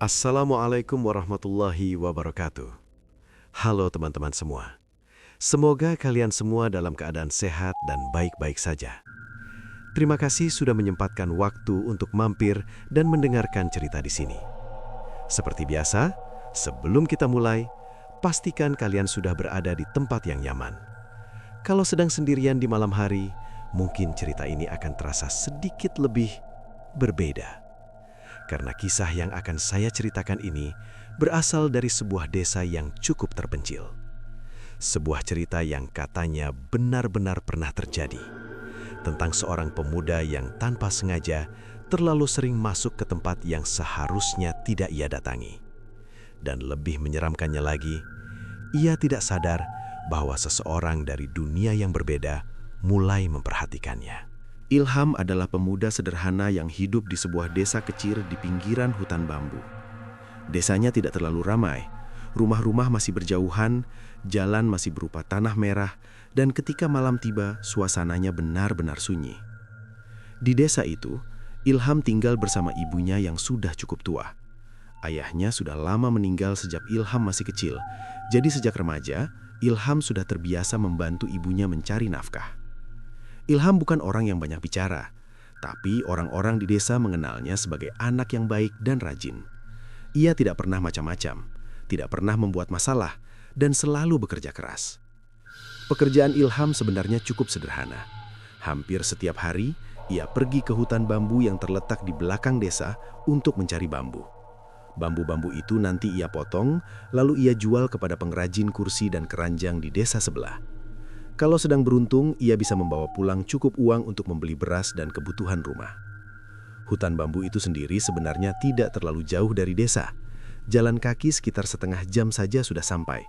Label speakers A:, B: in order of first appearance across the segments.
A: Assalamualaikum warahmatullahi wabarakatuh. Halo teman-teman semua. Semoga kalian semua dalam keadaan sehat dan baik-baik saja. Terima kasih sudah menyempatkan waktu untuk mampir dan mendengarkan cerita di sini. Seperti biasa, sebelum kita mulai, pastikan kalian sudah berada di tempat yang nyaman. Kalau sedang sendirian di malam hari, mungkin cerita ini akan terasa sedikit lebih berbeda. Karena kisah yang akan saya ceritakan ini berasal dari sebuah desa yang cukup terpencil. Sebuah cerita yang katanya benar-benar pernah terjadi. Tentang seorang pemuda yang tanpa sengaja terlalu sering masuk ke tempat yang seharusnya tidak ia datangi. Dan lebih menyeramkannya lagi, ia tidak sadar bahwa seseorang dari dunia yang berbeda mulai memperhatikannya. Ilham adalah pemuda sederhana yang hidup di sebuah desa kecil di pinggiran hutan bambu. Desanya tidak terlalu ramai, rumah-rumah masih berjauhan, jalan masih berupa tanah merah, dan ketika malam tiba, suasananya benar-benar sunyi. Di desa itu, Ilham tinggal bersama ibunya yang sudah cukup tua. Ayahnya sudah lama meninggal sejak Ilham masih kecil, jadi sejak remaja, Ilham sudah terbiasa membantu ibunya mencari nafkah. Ilham bukan orang yang banyak bicara, tapi orang-orang di desa mengenalnya sebagai anak yang baik dan rajin. Ia tidak pernah macam-macam, tidak pernah membuat masalah, dan selalu bekerja keras. Pekerjaan Ilham sebenarnya cukup sederhana. Hampir setiap hari, ia pergi ke hutan bambu yang terletak di belakang desa untuk mencari bambu. Bambu-bambu itu nanti ia potong, lalu ia jual kepada pengrajin kursi dan keranjang di desa sebelah. Kalau sedang beruntung, ia bisa membawa pulang cukup uang untuk membeli beras dan kebutuhan rumah. Hutan bambu itu sendiri sebenarnya tidak terlalu jauh dari desa. Jalan kaki sekitar setengah jam saja sudah sampai.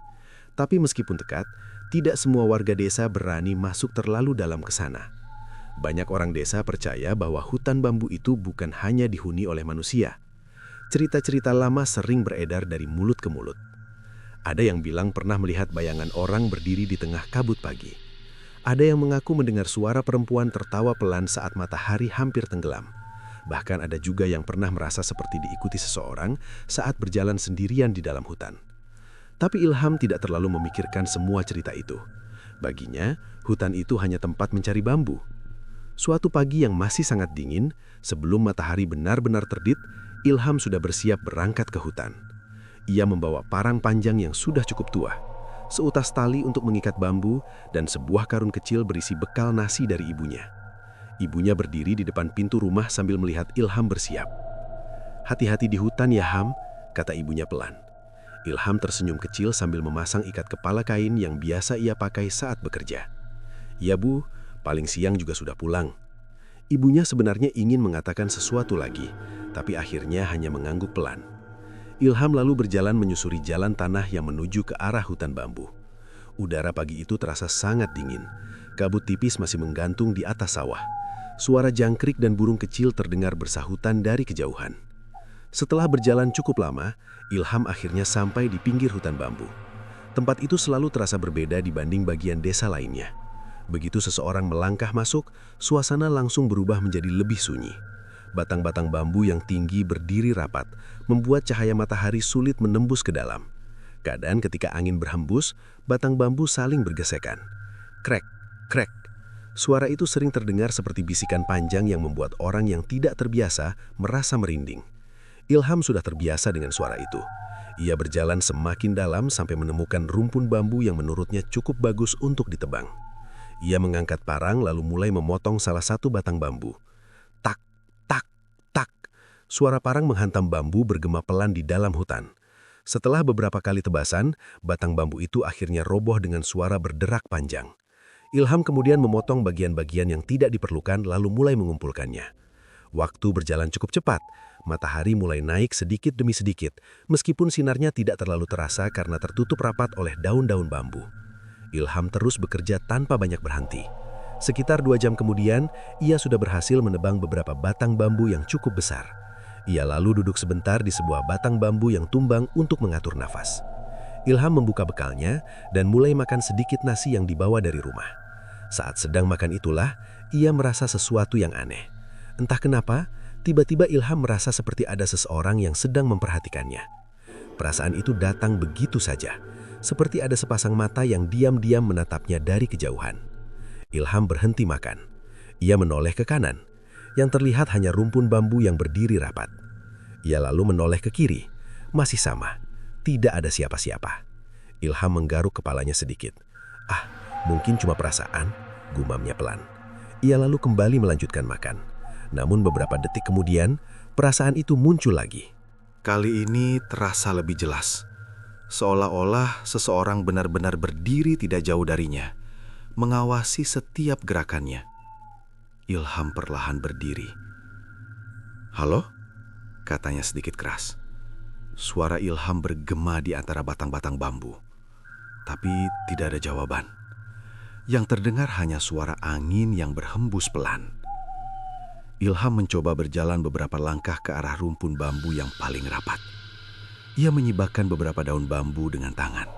A: Tapi meskipun dekat, tidak semua warga desa berani masuk terlalu dalam ke sana. Banyak orang desa percaya bahwa hutan bambu itu bukan hanya dihuni oleh manusia. Cerita-cerita lama sering beredar dari mulut ke mulut. Ada yang bilang pernah melihat bayangan orang berdiri di tengah kabut pagi. Ada yang mengaku mendengar suara perempuan tertawa pelan saat matahari hampir tenggelam. Bahkan ada juga yang pernah merasa seperti diikuti seseorang saat berjalan sendirian di dalam hutan. Tapi Ilham tidak terlalu memikirkan semua cerita itu. Baginya, hutan itu hanya tempat mencari bambu. Suatu pagi yang masih sangat dingin, sebelum matahari benar-benar terbit, Ilham sudah bersiap berangkat ke hutan. Ia membawa parang panjang yang sudah cukup tua, seutas tali untuk mengikat bambu, dan sebuah karung kecil berisi bekal nasi dari ibunya. Ibunya berdiri di depan pintu rumah sambil melihat Ilham bersiap. "Hati-hati di hutan ya, Ham," kata ibunya pelan. Ilham tersenyum kecil sambil memasang ikat kepala kain yang biasa ia pakai saat bekerja. "Ya Bu, paling siang juga sudah pulang." Ibunya sebenarnya ingin mengatakan sesuatu lagi, tapi akhirnya hanya mengangguk pelan. Ilham lalu berjalan menyusuri jalan tanah yang menuju ke arah hutan bambu. Udara pagi itu terasa sangat dingin. Kabut tipis masih menggantung di atas sawah. Suara jangkrik dan burung kecil terdengar bersahutan dari kejauhan. Setelah berjalan cukup lama, Ilham akhirnya sampai di pinggir hutan bambu. Tempat itu selalu terasa berbeda dibanding bagian desa lainnya. Begitu seseorang melangkah masuk, suasana langsung berubah menjadi lebih sunyi. Batang-batang bambu yang tinggi berdiri rapat, membuat cahaya matahari sulit menembus ke dalam. Kadang ketika angin berhembus, batang bambu saling bergesekan. Krek, krek. Suara itu sering terdengar seperti bisikan panjang yang membuat orang yang tidak terbiasa merasa merinding. Ilham sudah terbiasa dengan suara itu. Ia berjalan semakin dalam sampai menemukan rumpun bambu yang menurutnya cukup bagus untuk ditebang. Ia mengangkat parang lalu mulai memotong salah satu batang bambu. Tak, tak, tak. Suara parang menghantam bambu bergema pelan di dalam hutan. Setelah beberapa kali tebasan, batang bambu itu akhirnya roboh dengan suara berderak panjang. Ilham kemudian memotong bagian-bagian yang tidak diperlukan lalu mulai mengumpulkannya. Waktu berjalan cukup cepat. Matahari mulai naik sedikit demi sedikit, meskipun sinarnya tidak terlalu terasa karena tertutup rapat oleh daun-daun bambu. Ilham terus bekerja tanpa banyak berhenti. Sekitar 2 jam kemudian, ia sudah berhasil menebang beberapa batang bambu yang cukup besar. Ia lalu duduk sebentar di sebuah batang bambu yang tumbang untuk mengatur nafas. Ilham membuka bekalnya dan mulai makan sedikit nasi yang dibawa dari rumah. Saat sedang makan itulah, ia merasa sesuatu yang aneh. Entah kenapa,
B: Tiba-tiba Ilham merasa seperti ada seseorang yang sedang memperhatikannya. Perasaan itu datang begitu saja, seperti ada sepasang mata yang diam-diam menatapnya dari kejauhan. Ilham berhenti makan. Ia menoleh ke kanan. Yang terlihat hanya rumpun bambu yang berdiri rapat. Ia lalu menoleh ke kiri. Masih sama. Tidak ada siapa-siapa. Ilham menggaruk kepalanya sedikit. Ah, mungkin cuma perasaan, gumamnya pelan. Ia lalu kembali melanjutkan makan. Namun beberapa detik kemudian, perasaan itu muncul lagi.
C: Kali ini terasa lebih jelas. Seolah-olah seseorang benar-benar berdiri tidak jauh darinya, mengawasi setiap gerakannya. Ilham perlahan berdiri. "Halo?" katanya sedikit keras. Suara Ilham bergema di antara batang-batang bambu. Tapi tidak ada jawaban. Yang terdengar hanya suara angin yang berhembus pelan. Ilham mencoba berjalan beberapa langkah ke arah rumpun bambu yang paling rapat. Ia menyibakkan beberapa daun bambu dengan tangan.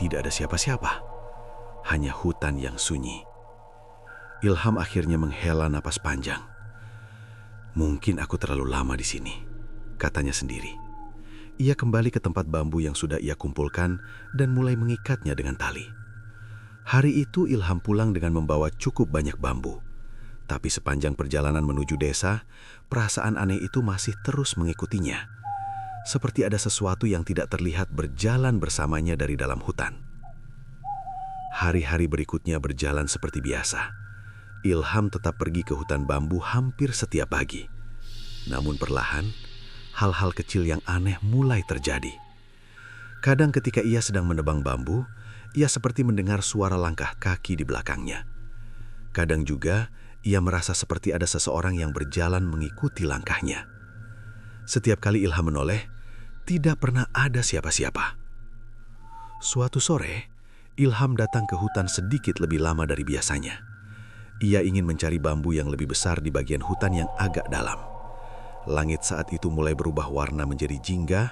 C: Tidak ada siapa-siapa, hanya hutan yang sunyi. Ilham akhirnya menghela napas panjang. "Mungkin aku terlalu lama di sini," katanya sendiri. Ia kembali ke tempat bambu yang sudah ia kumpulkan dan mulai mengikatnya dengan tali. Hari itu Ilham pulang dengan membawa cukup banyak bambu. Tapi sepanjang perjalanan menuju desa, perasaan aneh itu masih terus mengikutinya. Seperti ada sesuatu yang tidak terlihat berjalan bersamanya dari dalam hutan. Hari-hari berikutnya berjalan seperti biasa. Ilham tetap pergi ke hutan bambu hampir setiap pagi. Namun perlahan, hal-hal kecil yang aneh mulai terjadi. Kadang ketika ia sedang menebang bambu, ia seperti mendengar suara langkah kaki di belakangnya. Kadang juga, ia merasa seperti ada seseorang yang berjalan mengikuti langkahnya. Setiap kali Ilham menoleh, tidak pernah ada siapa-siapa. Suatu sore, Ilham datang ke hutan sedikit lebih lama dari biasanya. Ia ingin mencari bambu yang lebih besar di bagian hutan yang agak dalam. Langit saat itu mulai berubah warna menjadi jingga,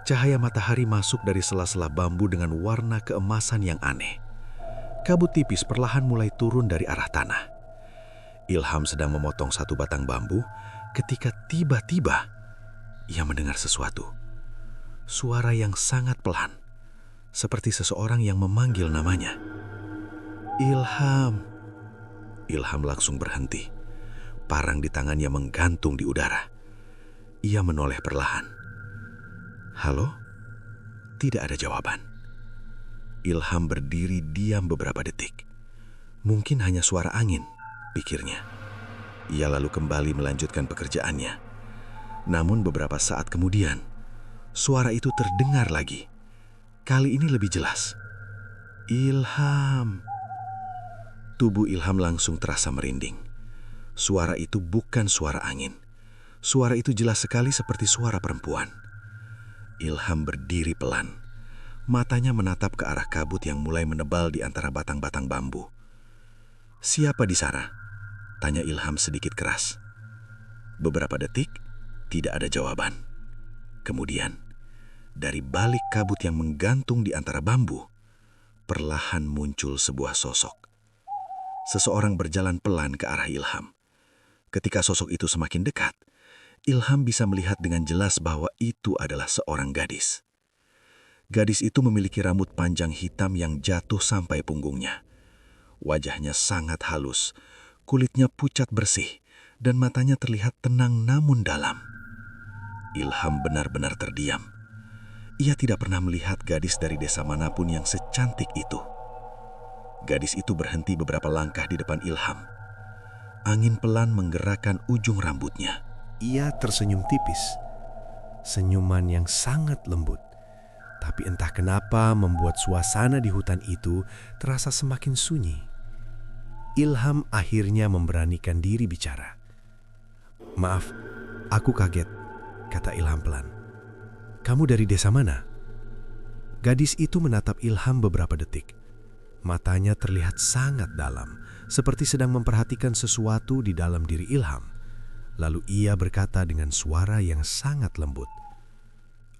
C: cahaya matahari masuk dari sela-sela bambu dengan warna keemasan yang aneh. Kabut tipis perlahan mulai turun dari arah tanah. Ilham sedang memotong satu batang bambu ketika tiba-tiba ia mendengar sesuatu. Suara yang sangat pelan, seperti seseorang yang memanggil namanya. "Ilham." Ilham langsung berhenti. Parang di tangannya menggantung di udara. Ia menoleh perlahan. "Halo?" Tidak ada jawaban. Ilham berdiri diam beberapa detik. Mungkin hanya suara angin, pikirnya. Ia lalu kembali melanjutkan pekerjaannya. Namun beberapa saat kemudian, suara itu terdengar lagi. Kali ini lebih jelas. "Ilham." Tubuh Ilham langsung terasa merinding. Suara itu bukan suara angin. Suara itu jelas sekali seperti suara perempuan. Ilham berdiri pelan. Matanya menatap ke arah kabut yang mulai menebal di antara batang-batang bambu. "Siapa di sana?" tanya Ilham sedikit keras. Beberapa detik, tidak ada jawaban. Kemudian, dari balik kabut yang menggantung di antara bambu, perlahan muncul sebuah sosok. Seseorang berjalan pelan ke arah Ilham. Ketika sosok itu semakin dekat, Ilham bisa melihat dengan jelas bahwa itu adalah seorang gadis. Gadis itu memiliki rambut panjang hitam yang jatuh sampai punggungnya. Wajahnya sangat halus, kulitnya pucat bersih, dan matanya terlihat tenang namun dalam. Ilham benar-benar terdiam. Ia tidak pernah melihat gadis dari desa manapun yang secantik itu. Gadis itu berhenti beberapa langkah di depan Ilham. Angin pelan menggerakkan ujung rambutnya.
B: Ia tersenyum tipis. Senyuman yang sangat lembut. Tapi entah kenapa membuat suasana di hutan itu terasa semakin sunyi. Ilham akhirnya memberanikan diri bicara. "Maaf, aku kaget," kata Ilham pelan. "Kamu dari desa mana?" Gadis itu menatap Ilham beberapa detik. Matanya terlihat sangat dalam, seperti sedang memperhatikan sesuatu di dalam diri Ilham. Lalu ia berkata dengan suara yang sangat lembut,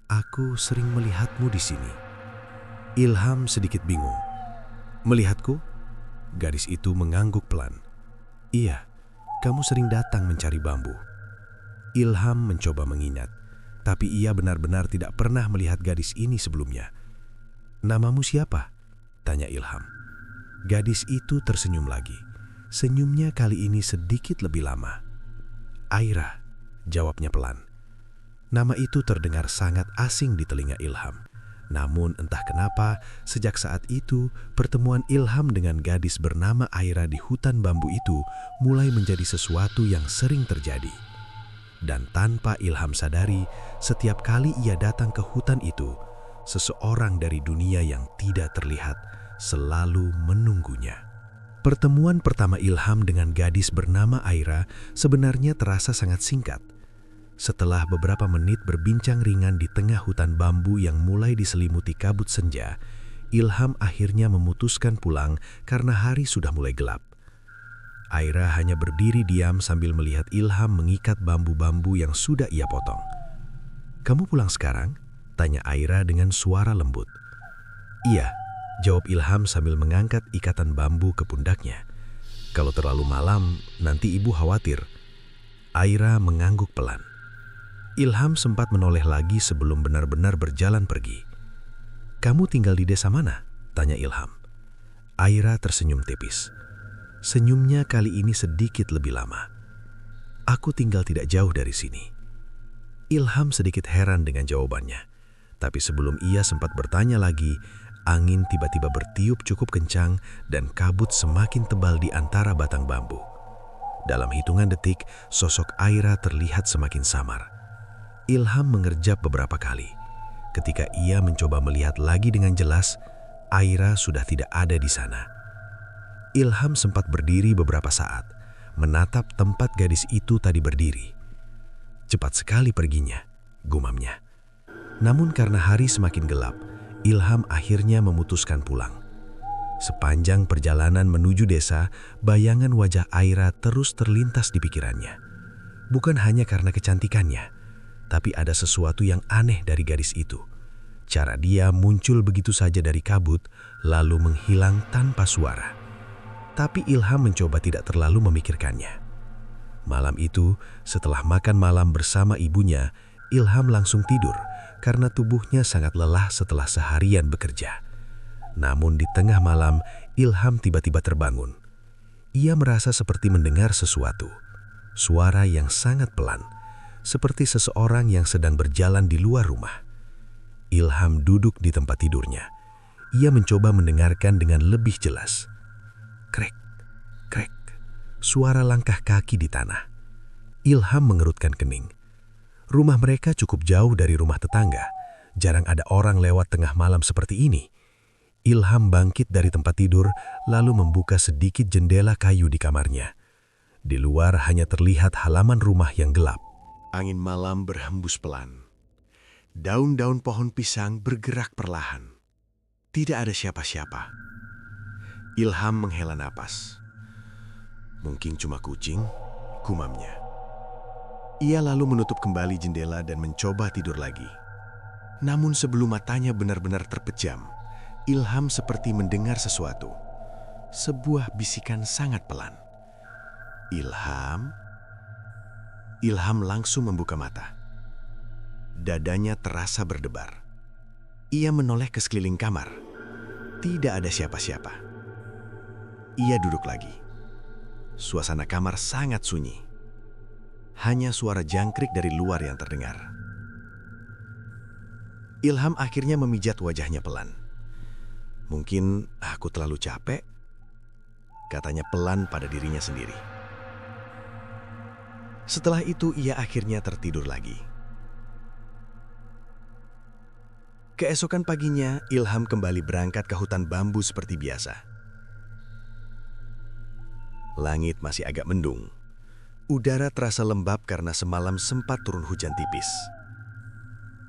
B: "Aku sering melihatmu di sini." Ilham sedikit bingung. "Melihatku?" Gadis itu mengangguk pelan. "Iya, kamu sering datang mencari bambu." Ilham mencoba mengingat, tapi ia benar-benar tidak pernah melihat gadis ini sebelumnya. "Namamu siapa?" tanya Ilham. Gadis itu tersenyum lagi. Senyumnya kali ini sedikit lebih lama. "Aira," jawabnya pelan. Nama itu terdengar sangat asing di telinga Ilham. Namun entah kenapa, sejak saat itu, pertemuan Ilham dengan gadis bernama Aira di hutan bambu itu mulai menjadi sesuatu yang sering terjadi. Dan tanpa Ilham sadari, setiap kali ia datang ke hutan itu, seseorang dari dunia yang tidak terlihat selalu menunggunya. Pertemuan pertama Ilham dengan gadis bernama Aira sebenarnya terasa sangat singkat. Setelah beberapa menit berbincang ringan di tengah hutan bambu yang mulai diselimuti kabut senja, Ilham akhirnya memutuskan pulang karena hari sudah mulai gelap. Aira hanya berdiri diam sambil melihat Ilham mengikat bambu-bambu yang sudah ia potong. "Kamu pulang sekarang?" tanya Aira dengan suara lembut. "Iya," jawab Ilham sambil mengangkat ikatan bambu ke pundaknya. "Kalau terlalu malam, nanti ibu khawatir." Aira mengangguk pelan. Ilham sempat menoleh lagi sebelum benar-benar berjalan pergi. "Kamu tinggal di desa mana?" tanya Ilham. Aira tersenyum tipis. Senyumnya kali ini sedikit lebih lama. "Aku tinggal tidak jauh dari sini." Ilham sedikit heran dengan jawabannya. Tapi sebelum ia sempat bertanya lagi, angin tiba-tiba bertiup cukup kencang dan kabut semakin tebal di antara batang bambu. Dalam hitungan detik, sosok Aira terlihat semakin samar. Ilham mengerjap beberapa kali. Ketika ia mencoba melihat lagi dengan jelas, Aira sudah tidak ada di sana. Ilham sempat berdiri beberapa saat, menatap tempat gadis itu tadi berdiri. "Cepat sekali perginya," gumamnya. Namun karena hari semakin gelap, Ilham akhirnya memutuskan pulang. Sepanjang perjalanan menuju desa, bayangan wajah Aira terus terlintas di pikirannya. Bukan hanya karena kecantikannya, tapi ada sesuatu yang aneh dari gadis itu. Cara dia muncul begitu saja dari kabut, lalu menghilang tanpa suara. Tapi Ilham mencoba tidak terlalu memikirkannya. Malam itu, setelah makan malam bersama ibunya, Ilham langsung tidur karena tubuhnya sangat lelah setelah seharian bekerja. Namun di tengah malam, Ilham tiba-tiba terbangun. Ia merasa seperti mendengar sesuatu. Suara yang sangat pelan, seperti seseorang yang sedang berjalan di luar rumah. Ilham duduk di tempat tidurnya. Ia mencoba mendengarkan dengan lebih jelas. Krek, krek, suara langkah kaki di tanah. Ilham mengerutkan kening. Rumah mereka cukup jauh dari rumah tetangga. Jarang ada orang lewat tengah malam seperti ini. Ilham bangkit dari tempat tidur, lalu membuka sedikit jendela kayu di kamarnya. Di luar hanya terlihat halaman rumah yang gelap.
A: Angin malam berhembus pelan. Daun-daun pohon pisang bergerak perlahan. Tidak ada siapa-siapa. Ilham menghela napas. "Mungkin cuma kucing," gumamnya. Ia lalu menutup kembali jendela dan mencoba tidur lagi. Namun sebelum matanya benar-benar terpejam, Ilham seperti mendengar sesuatu. Sebuah bisikan sangat pelan. "Ilham?" Ilham langsung membuka mata. Dadanya terasa berdebar. Ia menoleh ke sekeliling kamar. Tidak ada siapa-siapa. Ia duduk lagi. Suasana kamar sangat sunyi. Hanya suara jangkrik dari luar yang terdengar. Ilham akhirnya memijat wajahnya pelan. "Mungkin aku terlalu capek," katanya pelan pada dirinya sendiri. Setelah itu ia akhirnya tertidur lagi. Keesokan paginya, Ilham kembali berangkat ke hutan bambu seperti biasa. Langit masih agak mendung. Udara terasa lembab karena semalam sempat turun hujan tipis.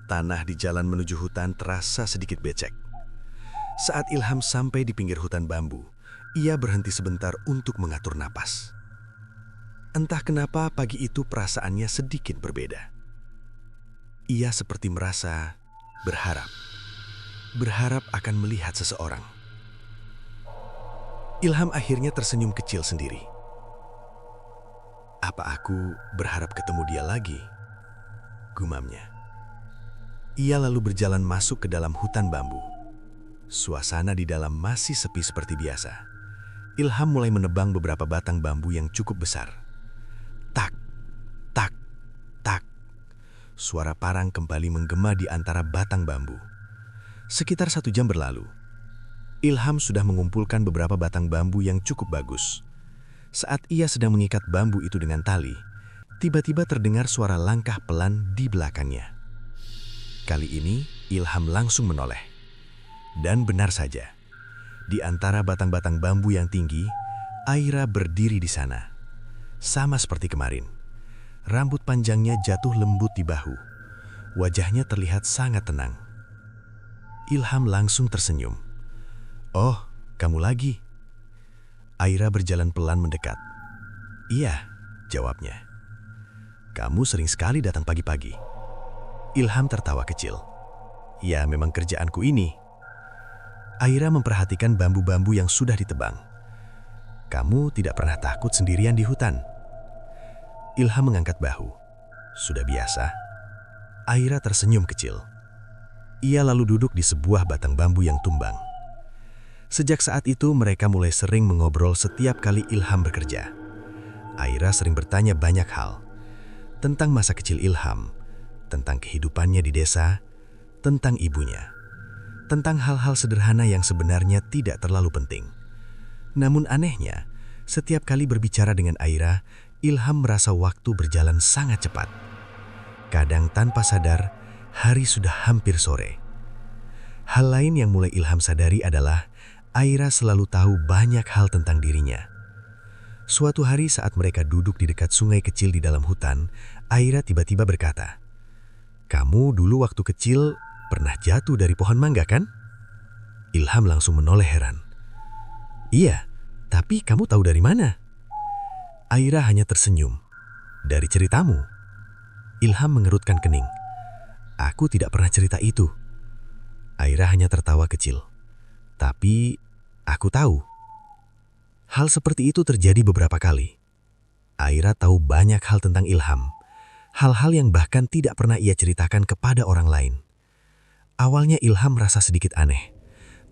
A: Tanah di jalan menuju hutan terasa sedikit becek. Saat Ilham sampai di pinggir hutan bambu, ia berhenti sebentar untuk mengatur napas. Entah kenapa pagi itu perasaannya sedikit berbeda. Ia seperti merasa berharap akan melihat seseorang. Ilham akhirnya tersenyum kecil sendiri. Apa aku berharap ketemu dia lagi?
B: gumamnya. Ia lalu berjalan masuk ke dalam hutan bambu. Suasana di dalam masih sepi seperti biasa. Ilham mulai menebang beberapa batang bambu yang cukup besar. Tak, tak, tak. Suara parang kembali menggema di antara batang bambu. Sekitar 1 jam berlalu. Ilham sudah mengumpulkan beberapa batang bambu yang cukup bagus. Saat ia sedang mengikat bambu itu dengan tali, tiba-tiba terdengar suara langkah pelan di belakangnya. Kali ini, Ilham langsung menoleh. Dan benar saja, di antara batang-batang bambu yang tinggi, Aira berdiri di sana. Sama seperti kemarin. Rambut panjangnya jatuh lembut di bahu. Wajahnya terlihat sangat tenang. Ilham langsung tersenyum. "Oh, kamu lagi?" Aira berjalan pelan mendekat. "Iya," jawabnya. "Kamu sering sekali datang pagi-pagi." Ilham tertawa kecil. "Ya, memang kerjaanku ini." Aira memperhatikan bambu-bambu yang sudah ditebang. "Kamu tidak pernah takut sendirian di hutan?" Ilham mengangkat bahu. "Sudah biasa." Aira tersenyum kecil. Ia lalu duduk di sebuah batang bambu yang tumbang. Sejak saat itu mereka mulai sering mengobrol setiap kali Ilham bekerja. Aira sering bertanya banyak hal. Tentang masa kecil Ilham, tentang kehidupannya di desa, tentang ibunya, tentang hal-hal sederhana yang sebenarnya tidak terlalu penting. Namun anehnya, setiap kali berbicara dengan Aira, Ilham merasa waktu berjalan sangat cepat. Kadang tanpa sadar, hari sudah hampir sore. Hal lain yang mulai Ilham sadari adalah Aira selalu tahu banyak hal tentang dirinya. Suatu hari saat mereka duduk di dekat sungai kecil di dalam hutan, Aira tiba-tiba berkata, "Kamu dulu waktu kecil pernah jatuh dari pohon mangga, kan?" Ilham langsung menoleh heran. "Iya, tapi kamu tahu dari mana?" Aira hanya tersenyum. "Dari ceritamu." Ilham mengerutkan kening. "Aku tidak pernah cerita itu." Aira hanya tertawa kecil. "Tapi aku tahu." Hal seperti itu terjadi beberapa kali. Aira tahu banyak hal tentang Ilham. Hal-hal yang bahkan tidak pernah ia ceritakan kepada orang lain. Awalnya Ilham merasa sedikit aneh,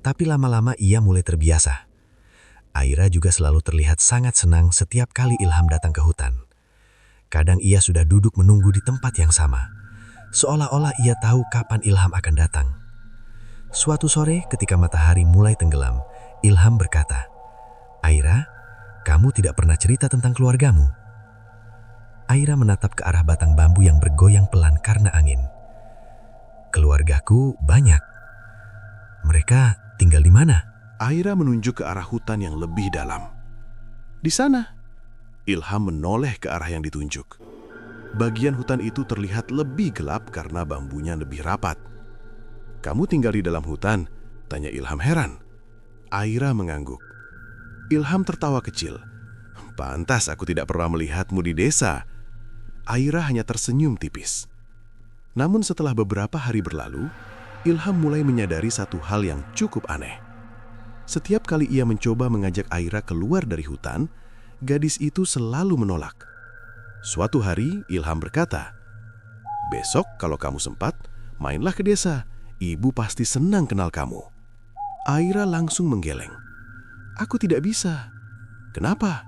B: tapi lama-lama ia mulai terbiasa. Aira juga selalu terlihat sangat senang setiap kali Ilham datang ke hutan. Kadang ia sudah duduk menunggu di tempat yang sama, seolah-olah ia tahu kapan Ilham akan datang. Suatu sore ketika matahari mulai tenggelam, Ilham berkata, "Aira, kamu tidak pernah cerita tentang keluargamu." Aira menatap ke arah batang bambu yang bergoyang pelan karena angin. "Keluargaku banyak. Mereka tinggal di mana?"
C: Aira menunjuk ke arah hutan yang lebih dalam. "Di sana." Ilham menoleh ke arah yang ditunjuk. Bagian hutan itu terlihat lebih gelap karena bambunya lebih rapat. "Kamu tinggal di dalam hutan?" tanya Ilham heran. Aira mengangguk. Ilham tertawa kecil. "Pantas aku tidak pernah melihatmu di desa." Aira hanya tersenyum tipis. Namun setelah beberapa hari berlalu, Ilham mulai menyadari satu hal yang cukup aneh. Setiap kali ia mencoba mengajak Aira keluar dari hutan, gadis itu selalu menolak. Suatu hari, Ilham berkata, "Besok kalau kamu sempat, mainlah ke desa. Ibu pasti senang kenal kamu." Aira langsung menggeleng. "Aku tidak bisa." "Kenapa?"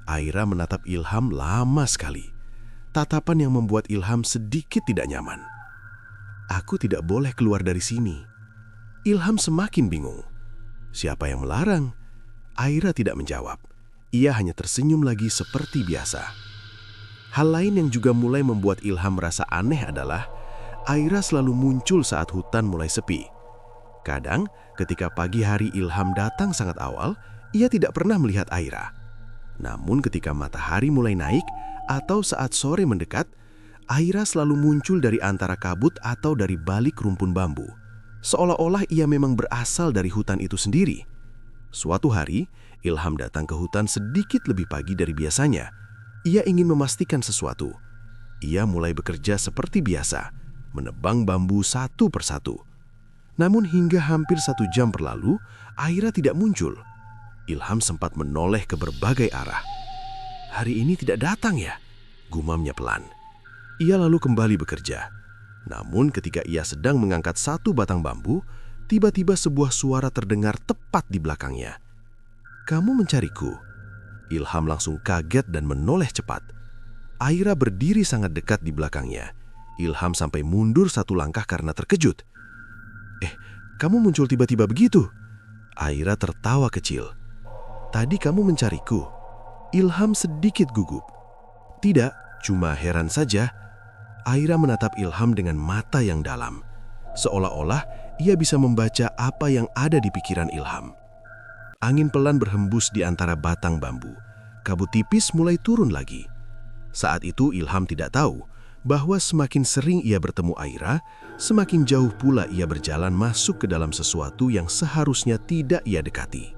C: Aira menatap Ilham lama sekali. Tatapan yang membuat Ilham sedikit tidak nyaman. "Aku tidak boleh keluar dari sini." Ilham semakin bingung. Siapa yang melarang? Aira tidak menjawab. Ia hanya tersenyum lagi seperti biasa. Hal lain yang juga mulai membuat Ilham merasa aneh adalah Aira selalu muncul saat hutan mulai sepi. Kadang, ketika pagi hari Ilham datang sangat awal, ia tidak pernah melihat Aira. Namun ketika matahari mulai naik atau saat sore mendekat, Aira selalu muncul dari antara kabut atau dari balik rumpun bambu. Seolah-olah ia memang berasal dari hutan itu sendiri. Suatu hari, Ilham datang ke hutan sedikit lebih pagi dari biasanya. Ia ingin memastikan sesuatu. Ia mulai bekerja seperti biasa, menebang bambu satu persatu. Namun hingga hampir 1 jam berlalu, Aira tidak muncul. Ilham sempat menoleh ke berbagai arah. "Hari ini tidak datang ya?" gumamnya pelan. Ia lalu kembali bekerja. Namun ketika ia sedang mengangkat satu batang bambu, tiba-tiba sebuah suara terdengar tepat di belakangnya. "Kamu mencariku?" Ilham langsung kaget dan menoleh cepat. Aira berdiri sangat dekat di belakangnya. Ilham sampai mundur satu langkah karena terkejut. Kamu muncul tiba-tiba begitu?" Aira tertawa kecil. "Tadi kamu mencariku?" Ilham sedikit gugup. "Tidak, cuma heran saja." Aira menatap Ilham dengan mata yang dalam. Seolah-olah ia bisa membaca apa yang ada di pikiran Ilham. Angin pelan berhembus di antara batang bambu. Kabut tipis mulai turun lagi. Saat itu Ilham tidak tahu bahwa semakin sering ia bertemu Aira, semakin jauh pula ia berjalan masuk ke dalam sesuatu yang seharusnya tidak ia dekati.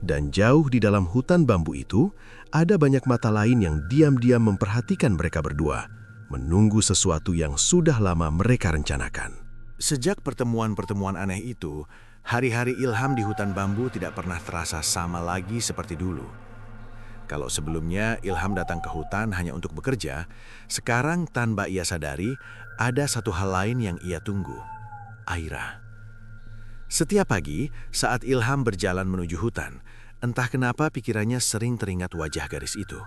C: Dan jauh di dalam hutan bambu itu, ada banyak mata lain yang diam-diam memperhatikan mereka berdua, menunggu sesuatu yang sudah lama mereka rencanakan.
D: Sejak pertemuan-pertemuan aneh itu, hari-hari Ilham di hutan bambu tidak pernah terasa sama lagi seperti dulu. Kalau sebelumnya Ilham datang ke hutan hanya untuk bekerja, sekarang tanpa ia sadari, ada satu hal lain yang ia tunggu, Aira. Setiap pagi, saat Ilham berjalan menuju hutan, entah kenapa pikirannya sering teringat wajah gadis itu.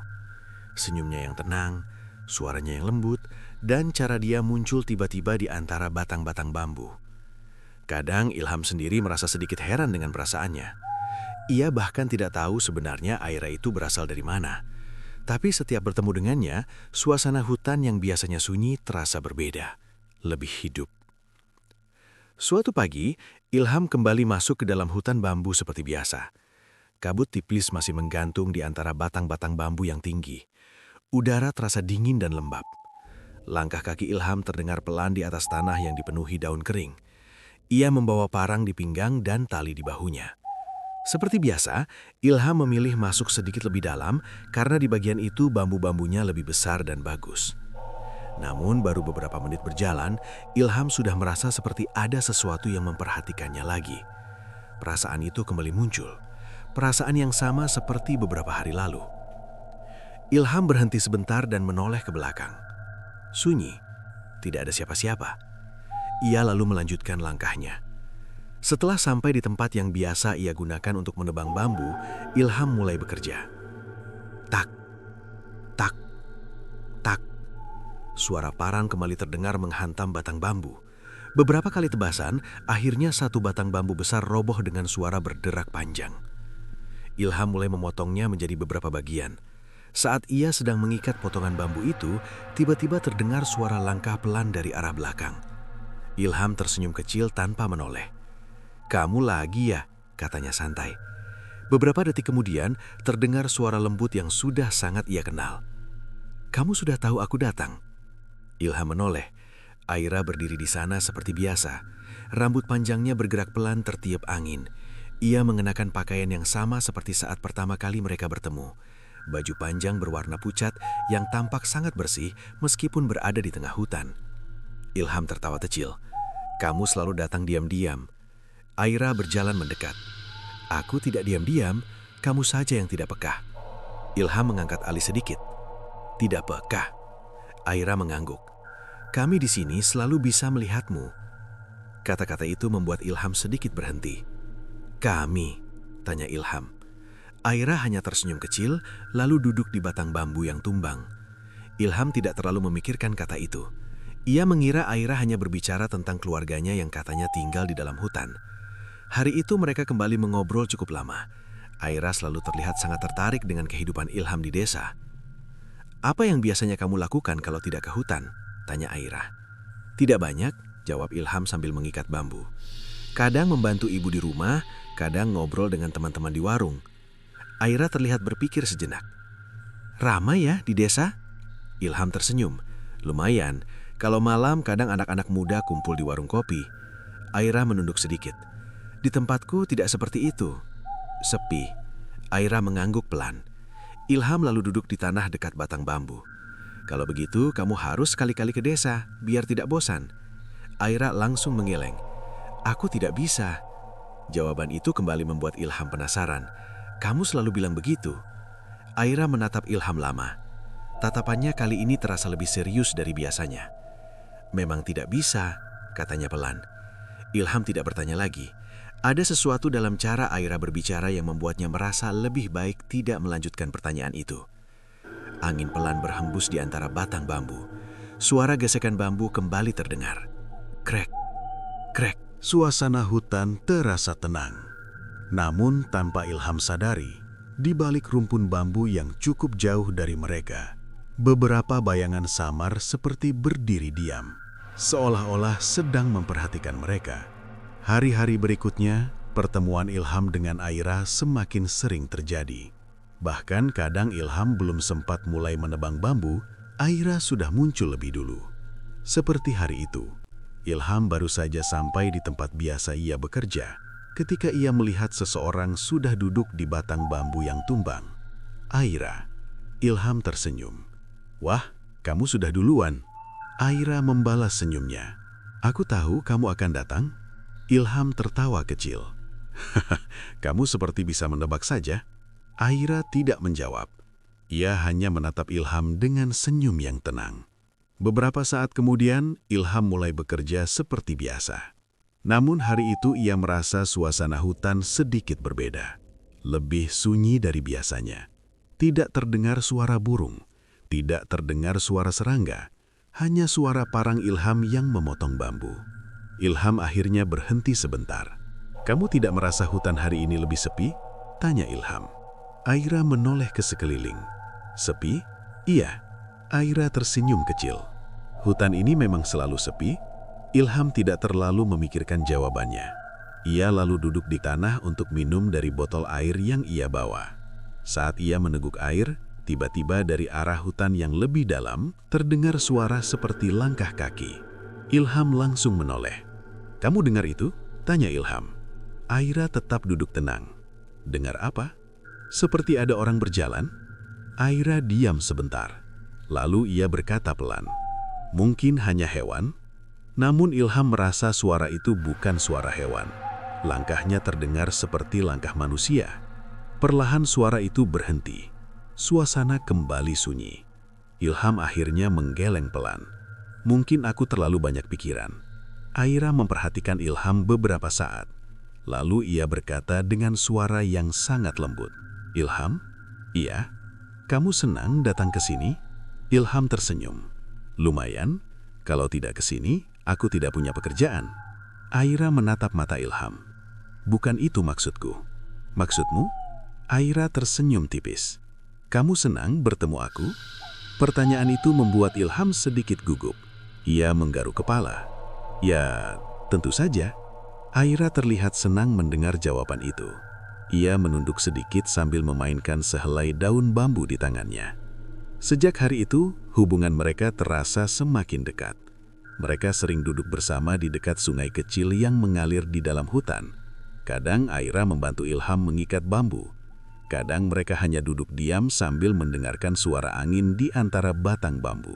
D: Senyumnya yang tenang, suaranya yang lembut, dan cara dia muncul tiba-tiba di antara batang-batang bambu. Kadang Ilham sendiri merasa sedikit heran dengan perasaannya. Ia bahkan tidak tahu sebenarnya Aira itu berasal dari mana. Tapi setiap bertemu dengannya, suasana hutan yang biasanya sunyi terasa berbeda, lebih hidup. Suatu pagi, Ilham kembali masuk ke dalam hutan bambu seperti biasa. Kabut tipis masih menggantung di antara batang-batang bambu yang tinggi. Udara terasa dingin dan lembab. Langkah kaki Ilham terdengar pelan di atas tanah yang dipenuhi daun kering. Ia membawa parang di pinggang dan tali di bahunya. Seperti biasa, Ilham memilih masuk sedikit lebih dalam karena di bagian itu bambu-bambunya lebih besar dan bagus. Namun baru beberapa menit berjalan, Ilham sudah merasa seperti ada sesuatu yang memperhatikannya lagi. Perasaan itu kembali muncul. Perasaan yang sama seperti beberapa hari lalu. Ilham berhenti sebentar dan menoleh ke belakang. Sunyi, tidak ada siapa-siapa. Ia lalu melanjutkan langkahnya. Setelah sampai di tempat yang biasa ia gunakan untuk menebang bambu, Ilham mulai bekerja. Tak, tak, tak. Suara parang kembali terdengar menghantam batang bambu. Beberapa kali tebasan, akhirnya satu batang bambu besar roboh dengan suara berderak panjang. Ilham mulai memotongnya menjadi beberapa bagian. Saat ia sedang mengikat potongan bambu itu, tiba-tiba terdengar suara langkah pelan dari arah belakang. Ilham tersenyum kecil tanpa menoleh. "Kamu lagi ya?" katanya santai. Beberapa detik kemudian, terdengar suara lembut yang sudah sangat ia kenal. "Kamu sudah tahu aku datang?" Ilham menoleh. Aira berdiri di sana seperti biasa. Rambut panjangnya bergerak pelan tertiup angin. Ia mengenakan pakaian yang sama seperti saat pertama kali mereka bertemu. Baju panjang berwarna pucat yang tampak sangat bersih meskipun berada di tengah hutan. Ilham tertawa kecil. "Kamu selalu datang diam-diam." Aira berjalan mendekat. "Aku tidak diam-diam, kamu saja yang tidak peka." Ilham mengangkat alis sedikit. "Tidak peka." Aira mengangguk. "Kami di sini selalu bisa melihatmu." Kata-kata itu membuat Ilham sedikit berhenti. "Kami?" tanya Ilham. Aira hanya tersenyum kecil, lalu duduk di batang bambu yang tumbang. Ilham tidak terlalu memikirkan kata itu. Ia mengira Aira hanya berbicara tentang keluarganya yang katanya tinggal di dalam hutan. Hari itu mereka kembali mengobrol cukup lama. Aira selalu terlihat sangat tertarik dengan kehidupan Ilham di desa. "Apa yang biasanya kamu lakukan kalau tidak ke hutan?" tanya Aira. "Tidak banyak," jawab Ilham sambil mengikat bambu. "Kadang membantu ibu di rumah, kadang ngobrol dengan teman-teman di warung." Aira terlihat berpikir sejenak. "Ramai ya di desa?" Ilham tersenyum. "Lumayan, kalau malam kadang anak-anak muda kumpul di warung kopi." Aira menunduk sedikit. "Di tempatku tidak seperti itu. Sepi." Aira mengangguk pelan. Ilham lalu duduk di tanah dekat batang bambu. "Kalau begitu, kamu harus sekali-kali ke desa, biar tidak bosan." Aira langsung mengeleng. "Aku tidak bisa." Jawaban itu kembali membuat Ilham penasaran. "Kamu selalu bilang begitu." Aira menatap Ilham lama. Tatapannya kali ini terasa lebih serius dari biasanya. "Memang tidak bisa," katanya pelan. Ilham tidak bertanya lagi. Ada sesuatu dalam cara Aira berbicara yang membuatnya merasa lebih baik tidak melanjutkan pertanyaan itu. Angin pelan berhembus di antara batang bambu. Suara gesekan bambu kembali terdengar. Krek, krek.
A: Suasana hutan terasa tenang. Namun tanpa Ilham sadari, di balik rumpun bambu yang cukup jauh dari mereka, beberapa bayangan samar seperti berdiri diam, seolah-olah sedang memperhatikan mereka. Hari-hari berikutnya, pertemuan Ilham dengan Aira semakin sering terjadi. Bahkan kadang Ilham belum sempat mulai menebang bambu, Aira sudah muncul lebih dulu. Seperti hari itu, Ilham baru saja sampai di tempat biasa ia bekerja ketika ia melihat seseorang sudah duduk di batang bambu yang tumbang. "Aira." Ilham tersenyum. "Wah, kamu sudah duluan." Aira membalas senyumnya. "Aku tahu kamu akan datang." Ilham tertawa kecil. "Kamu seperti bisa menebak saja." Aira tidak menjawab. Ia hanya menatap Ilham dengan senyum yang tenang. Beberapa saat kemudian, Ilham mulai bekerja seperti biasa. Namun hari itu ia merasa suasana hutan sedikit berbeda. Lebih sunyi dari biasanya. Tidak terdengar suara burung, tidak terdengar suara serangga, hanya suara parang Ilham yang memotong bambu. Ilham akhirnya berhenti sebentar. "Kamu tidak merasa hutan hari ini lebih sepi?" tanya Ilham. Aira menoleh ke sekeliling. "Sepi?" "Iya." Aira tersenyum kecil. "Hutan ini memang selalu sepi?" Ilham tidak terlalu memikirkan jawabannya. Ia lalu duduk di tanah untuk minum dari botol air yang ia bawa. Saat ia meneguk air, tiba-tiba dari arah hutan yang lebih dalam terdengar suara seperti langkah kaki. Ilham langsung menoleh. "Kamu dengar itu?" tanya Ilham. Aira tetap duduk tenang. "Dengar apa?" "Seperti ada orang berjalan." Aira diam sebentar. Lalu ia berkata pelan, "Mungkin hanya hewan." Namun Ilham merasa suara itu bukan suara hewan. Langkahnya terdengar seperti langkah manusia. Perlahan suara itu berhenti. Suasana kembali sunyi. Ilham akhirnya menggeleng pelan. "Mungkin aku terlalu banyak pikiran." Aira memperhatikan Ilham beberapa saat. Lalu ia berkata dengan suara yang sangat lembut, "Ilham?" "Iya." "Kamu senang datang ke sini?" Ilham tersenyum. "Lumayan, kalau tidak ke sini, aku tidak punya pekerjaan." Aira menatap mata Ilham. "Bukan itu maksudku." "Maksudmu?" Aira tersenyum tipis. "Kamu senang bertemu aku?" Pertanyaan itu membuat Ilham sedikit gugup. Ia menggaruk kepala. "Ya, tentu saja." Aira terlihat senang mendengar jawaban itu. Ia menunduk sedikit sambil memainkan sehelai daun bambu di tangannya. Sejak hari itu, hubungan mereka terasa semakin dekat. Mereka sering duduk bersama di dekat sungai kecil yang mengalir di dalam hutan. Kadang Aira membantu Ilham mengikat bambu. Kadang mereka hanya duduk diam sambil mendengarkan suara angin di antara batang bambu.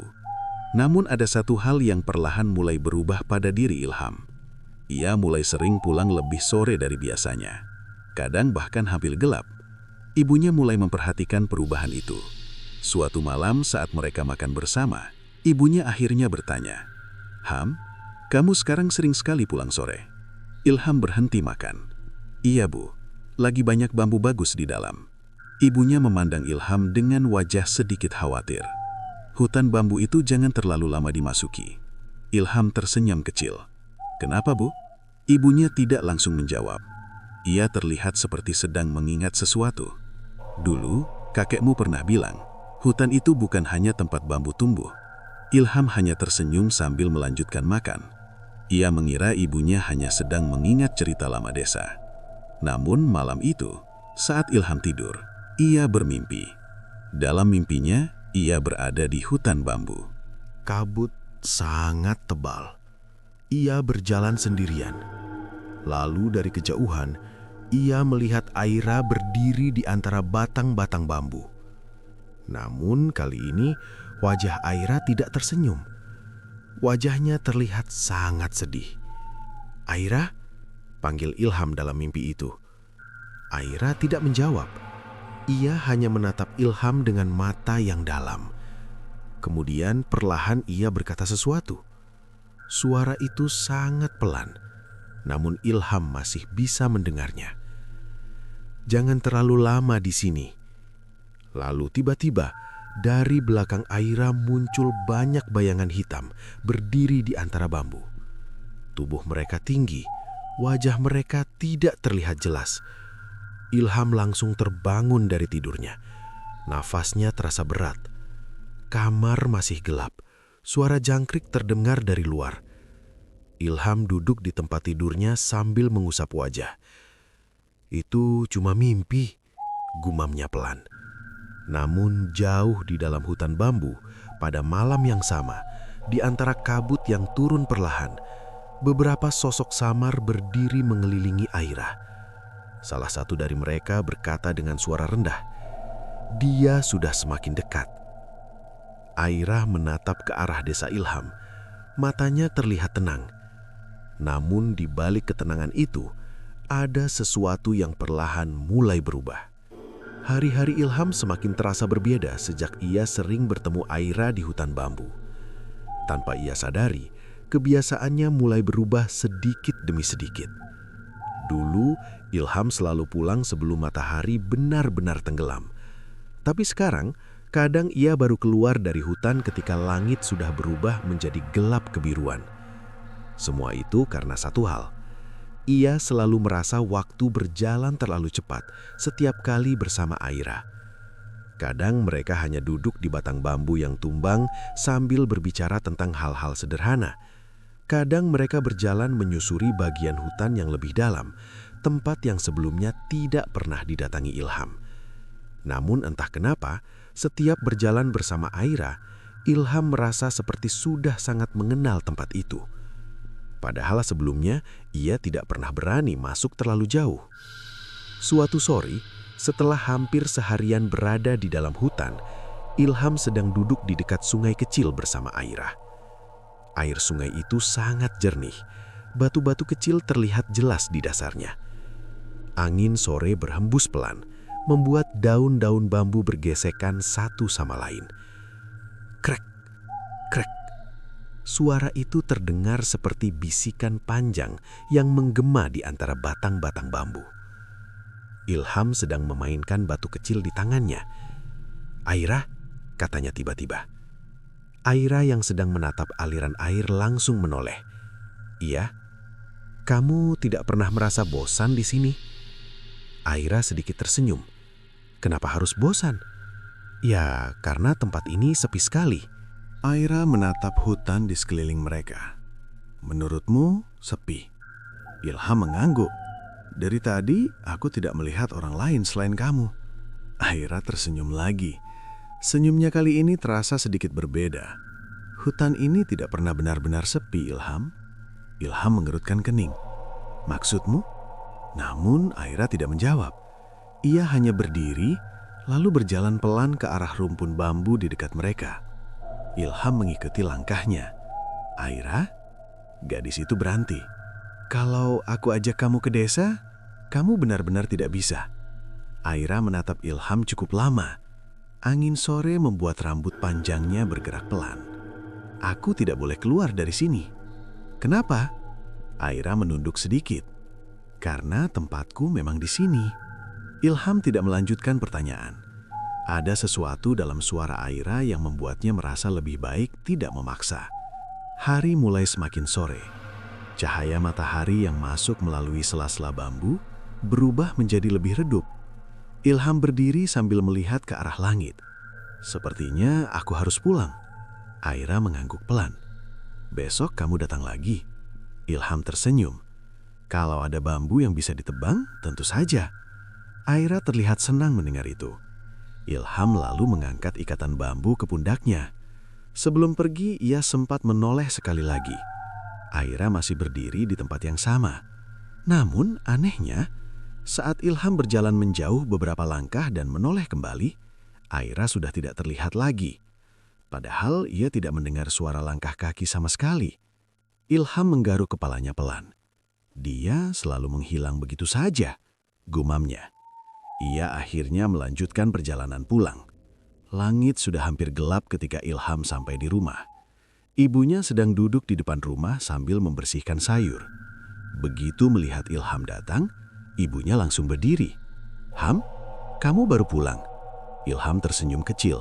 A: Namun ada satu hal yang perlahan mulai berubah pada diri Ilham. Ia mulai sering pulang lebih sore dari biasanya. Kadang bahkan hampir gelap. Ibunya mulai memperhatikan perubahan itu. Suatu malam saat mereka makan bersama, ibunya akhirnya bertanya, "Ham, kamu sekarang sering sekali pulang sore." Ilham berhenti makan. "Iya Bu, lagi banyak bambu bagus di dalam." Ibunya memandang Ilham dengan wajah sedikit khawatir. "Hutan bambu itu jangan terlalu lama dimasuki." Ilham tersenyum kecil. "Kenapa Bu?" Ibunya tidak langsung menjawab. Ia terlihat seperti sedang mengingat sesuatu. "Dulu, kakekmu pernah bilang, hutan itu bukan hanya tempat bambu tumbuh." Ilham hanya tersenyum sambil melanjutkan makan. Ia mengira ibunya hanya sedang mengingat cerita lama desa. Namun malam itu, saat Ilham tidur, ia bermimpi. Dalam mimpinya, ia berada di hutan bambu.
C: Kabut sangat tebal. Ia berjalan sendirian. Lalu dari kejauhan, ia melihat Aira berdiri di antara batang-batang bambu. Namun kali ini wajah Aira tidak tersenyum. Wajahnya terlihat sangat sedih. "Aira?" panggil Ilham dalam mimpi itu. Aira tidak menjawab. Ia hanya menatap Ilham dengan mata yang dalam. Kemudian perlahan ia berkata sesuatu. Suara itu sangat pelan, namun Ilham masih bisa mendengarnya. "Jangan terlalu lama di sini." Lalu tiba-tiba dari belakang Aira muncul banyak bayangan hitam berdiri di antara bambu. Tubuh mereka tinggi, wajah mereka tidak terlihat jelas. Ilham langsung terbangun dari tidurnya. Nafasnya terasa berat. Kamar masih gelap. Suara jangkrik terdengar dari luar. Ilham duduk di tempat tidurnya sambil mengusap wajah. "Itu cuma mimpi," gumamnya pelan. Namun jauh di dalam hutan bambu, pada malam yang sama, di antara kabut yang turun perlahan, beberapa sosok samar berdiri mengelilingi Aira. Salah satu dari mereka berkata dengan suara rendah, "Dia sudah semakin dekat." Aira menatap ke arah desa Ilham. Matanya terlihat tenang. Namun di balik ketenangan itu, ada sesuatu yang perlahan mulai berubah. Hari-hari Ilham semakin terasa berbeda sejak ia sering bertemu Aira di hutan bambu. Tanpa ia sadari, kebiasaannya mulai berubah sedikit demi sedikit. Dulu, Ilham selalu pulang sebelum matahari benar-benar tenggelam. Tapi sekarang, kadang ia baru keluar dari hutan ketika langit sudah berubah menjadi gelap kebiruan. Semua itu karena satu hal. Ia selalu merasa waktu berjalan terlalu cepat setiap kali bersama Aira. Kadang mereka hanya duduk di batang bambu yang tumbang sambil berbicara tentang hal-hal sederhana. Kadang mereka berjalan menyusuri bagian hutan yang lebih dalam, tempat yang sebelumnya tidak pernah didatangi Ilham. Namun entah kenapa, setiap berjalan bersama Aira, Ilham merasa seperti sudah sangat mengenal tempat itu. Padahal sebelumnya, ia tidak pernah berani masuk terlalu jauh. Suatu sore, setelah hampir seharian berada di dalam hutan, Ilham sedang duduk di dekat sungai kecil bersama Aira. Air sungai itu sangat jernih. Batu-batu kecil terlihat jelas di dasarnya. Angin sore berhembus pelan, membuat daun-daun bambu bergesekan satu sama lain. Krek, krek. Suara itu terdengar seperti bisikan panjang yang menggema di antara batang-batang bambu. Ilham sedang memainkan batu kecil di tangannya. "Aira," katanya tiba-tiba. Aira yang sedang menatap aliran air langsung menoleh. "Iya, kamu tidak pernah merasa bosan di sini?" Aira sedikit tersenyum. "Kenapa harus bosan?" "Ya, karena tempat ini sepi sekali."
D: Aira menatap hutan di sekeliling mereka. "Menurutmu sepi?" Ilham mengangguk. "Dari tadi aku tidak melihat orang lain selain kamu." Aira tersenyum lagi. Senyumnya kali ini terasa sedikit berbeda. "Hutan ini tidak pernah benar-benar sepi, Ilham." Ilham mengerutkan kening. "Maksudmu?" Namun Aira tidak menjawab. Ia hanya berdiri, lalu berjalan pelan ke arah rumpun bambu di dekat mereka. Ilham mengikuti langkahnya. "Aira?" Gadis itu berhenti. "Kalau aku ajak kamu ke desa, kamu benar-benar tidak bisa." Aira menatap Ilham cukup lama. Angin sore membuat rambut panjangnya bergerak pelan. "Aku tidak boleh keluar dari sini." "Kenapa?" Aira menunduk sedikit. "Karena tempatku memang di sini." Ilham tidak melanjutkan pertanyaan. Ada sesuatu dalam suara Aira yang membuatnya merasa lebih baik tidak memaksa. Hari mulai semakin sore. Cahaya matahari yang masuk melalui sela-sela bambu berubah menjadi lebih redup. Ilham berdiri sambil melihat ke arah langit. "Sepertinya aku harus pulang." Aira mengangguk pelan. "Besok kamu datang lagi." Ilham tersenyum. "Kalau ada bambu yang bisa ditebang, tentu saja." Aira terlihat senang mendengar itu. Ilham lalu mengangkat ikatan bambu ke pundaknya. Sebelum pergi, ia sempat menoleh sekali lagi. Aira masih berdiri di tempat yang sama. Namun anehnya, saat Ilham berjalan menjauh beberapa langkah dan menoleh kembali, Aira sudah tidak terlihat lagi. Padahal ia tidak mendengar suara langkah kaki sama sekali. Ilham menggaruk kepalanya pelan. "Dia selalu menghilang begitu saja," gumamnya. Ia akhirnya melanjutkan perjalanan pulang.
A: Langit sudah hampir gelap ketika Ilham sampai di rumah. Ibunya sedang duduk di depan rumah sambil membersihkan sayur. Begitu melihat Ilham datang, ibunya langsung berdiri. "Ham, kamu baru pulang?" Ilham tersenyum kecil.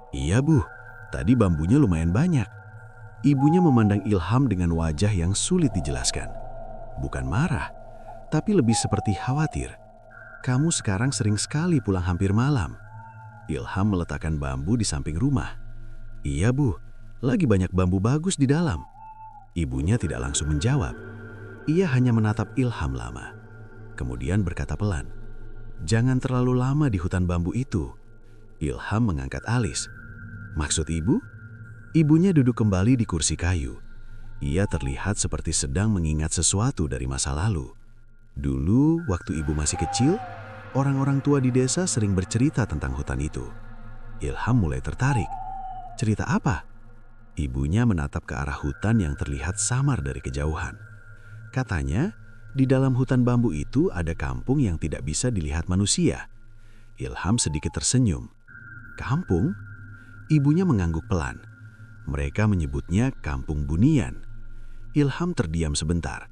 A: "Iya, Bu. Tadi bambunya lumayan banyak." Ibunya memandang Ilham dengan wajah yang sulit dijelaskan. Bukan marah, tapi lebih seperti khawatir. "Kamu sekarang sering sekali pulang hampir malam." Ilham meletakkan bambu di samping rumah. "Iya, Bu. Lagi banyak bambu bagus di dalam." Ibunya tidak langsung menjawab. Ia hanya menatap Ilham lama. Kemudian berkata pelan, "Jangan terlalu lama di hutan bambu itu." Ilham mengangkat alis. "Maksud ibu?" Ibunya duduk kembali di kursi kayu. Ia terlihat seperti sedang mengingat sesuatu dari masa lalu. Dulu, waktu ibu masih kecil, orang-orang tua di desa sering bercerita tentang hutan itu. Ilham mulai tertarik. "Cerita apa?" Ibunya menatap ke arah hutan yang terlihat samar dari kejauhan. Katanya, di dalam hutan bambu itu ada kampung yang tidak bisa dilihat manusia. Ilham sedikit tersenyum. "Kampung?" Ibunya mengangguk pelan. Mereka menyebutnya Kampung Bunian. Ilham terdiam sebentar.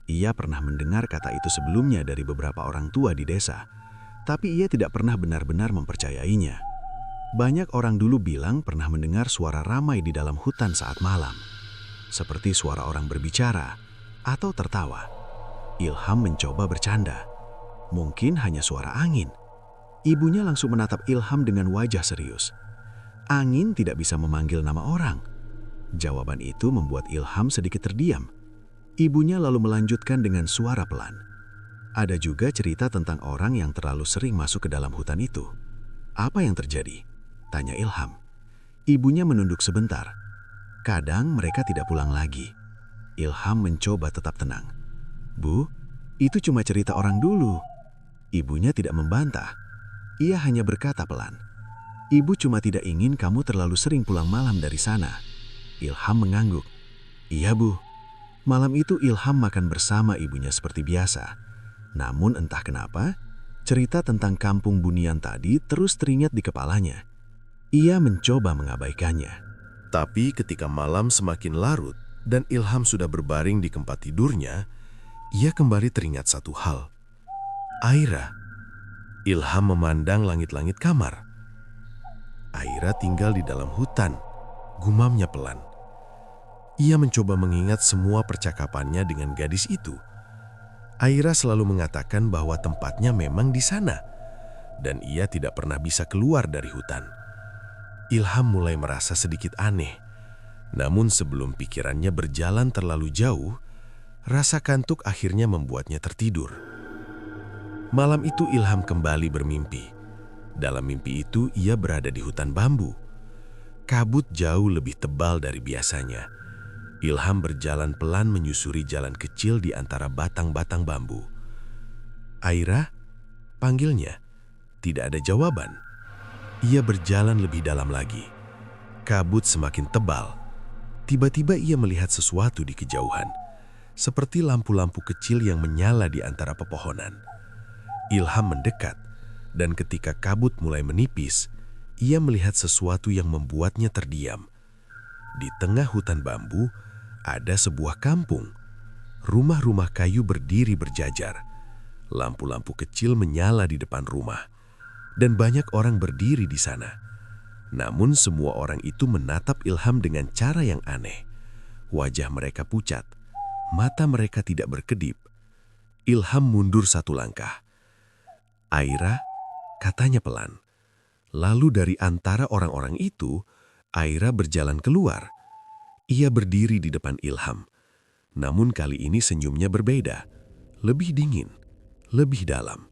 A: Ia pernah mendengar kata itu sebelumnya dari beberapa orang tua di desa, tapi ia tidak pernah benar-benar mempercayainya. Banyak orang dulu bilang pernah mendengar suara ramai di dalam hutan saat malam, seperti suara orang berbicara atau tertawa. Ilham mencoba bercanda. Mungkin hanya suara angin. Ibunya langsung menatap Ilham dengan wajah serius. "Angin tidak bisa memanggil nama orang." Jawaban itu membuat Ilham sedikit terdiam. Ibunya lalu melanjutkan dengan suara pelan. "Ada juga cerita tentang orang yang terlalu sering masuk ke dalam hutan itu." "Apa yang terjadi?" tanya Ilham. Ibunya menunduk sebentar. "Kadang mereka tidak pulang lagi." Ilham mencoba tetap tenang. "Bu, itu cuma cerita orang dulu." Ibunya tidak membantah. Ia hanya berkata pelan, "Ibu cuma tidak ingin kamu terlalu sering pulang malam dari sana." Ilham mengangguk. "Iya, Bu." Malam itu Ilham makan bersama ibunya seperti biasa. Namun entah kenapa, cerita tentang Kampung Bunian tadi terus teringat di kepalanya. Ia mencoba mengabaikannya.
B: Tapi ketika malam semakin larut dan Ilham sudah berbaring di tempat tidurnya, ia kembali teringat satu hal. Aira. Ilham memandang langit-langit kamar. Aira tinggal di dalam hutan, gumamnya pelan. Ia mencoba mengingat semua percakapannya dengan gadis itu. Aira selalu mengatakan bahwa tempatnya memang di sana, dan ia tidak pernah bisa keluar dari hutan. Ilham mulai merasa sedikit aneh, namun sebelum pikirannya berjalan terlalu jauh, rasa kantuk akhirnya membuatnya tertidur. Malam itu Ilham kembali bermimpi. Dalam mimpi itu ia berada di hutan bambu. Kabut jauh lebih tebal dari biasanya. Ilham berjalan pelan menyusuri jalan kecil di antara batang-batang bambu. "Aira?" panggilnya. Tidak ada jawaban. Ia berjalan lebih dalam lagi. Kabut semakin tebal. Tiba-tiba ia melihat sesuatu di kejauhan, seperti lampu-lampu kecil yang menyala di antara pepohonan. Ilham mendekat, dan ketika kabut mulai menipis, ia melihat sesuatu yang membuatnya terdiam. Di tengah hutan bambu, ada sebuah kampung. Rumah-rumah kayu berdiri berjajar. Lampu-lampu kecil menyala di depan rumah, dan banyak orang berdiri di sana. Namun semua orang itu menatap Ilham dengan cara yang aneh. Wajah mereka pucat, mata mereka tidak berkedip. Ilham mundur satu langkah. "Aira," katanya pelan. Lalu dari antara orang-orang itu, Aira berjalan keluar. Ia berdiri di depan Ilham. Namun kali ini senyumnya berbeda, lebih dingin, lebih dalam.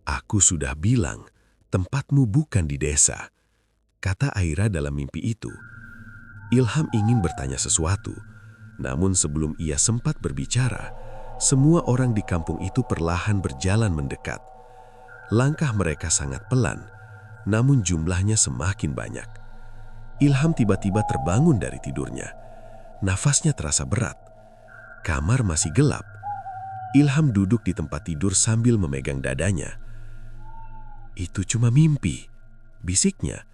B: "Aku sudah bilang, tempatmu bukan di desa," kata Aira dalam mimpi itu. Ilham ingin bertanya sesuatu, namun sebelum ia sempat berbicara, semua orang di kampung itu perlahan berjalan mendekat. Langkah mereka sangat pelan, namun jumlahnya semakin banyak. Ilham tiba-tiba terbangun dari tidurnya. Nafasnya terasa berat. Kamar masih gelap. Ilham duduk di tempat tidur sambil memegang dadanya. "Itu cuma mimpi," bisiknya.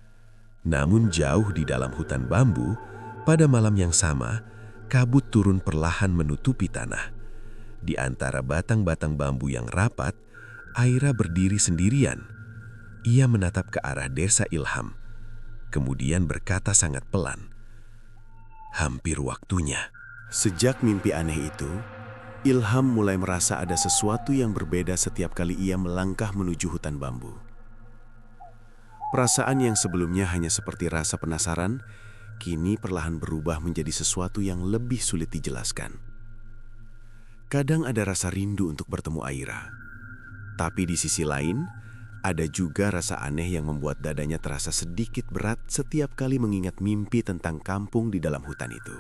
B: Namun jauh di dalam hutan bambu, pada malam yang sama, kabut turun perlahan menutupi tanah. Di antara batang-batang bambu yang rapat, Aira berdiri sendirian. Ia menatap ke arah desa Ilham, kemudian berkata sangat pelan, "Hampir waktunya."
C: Sejak mimpi aneh itu, Ilham mulai merasa ada sesuatu yang berbeda setiap kali ia melangkah menuju hutan bambu. Perasaan yang sebelumnya hanya seperti rasa penasaran, kini perlahan berubah menjadi sesuatu yang lebih sulit dijelaskan. Kadang ada rasa rindu untuk bertemu Aira, tapi di sisi lain, ada juga rasa aneh yang membuat dadanya terasa sedikit berat setiap kali mengingat mimpi tentang kampung di dalam hutan itu.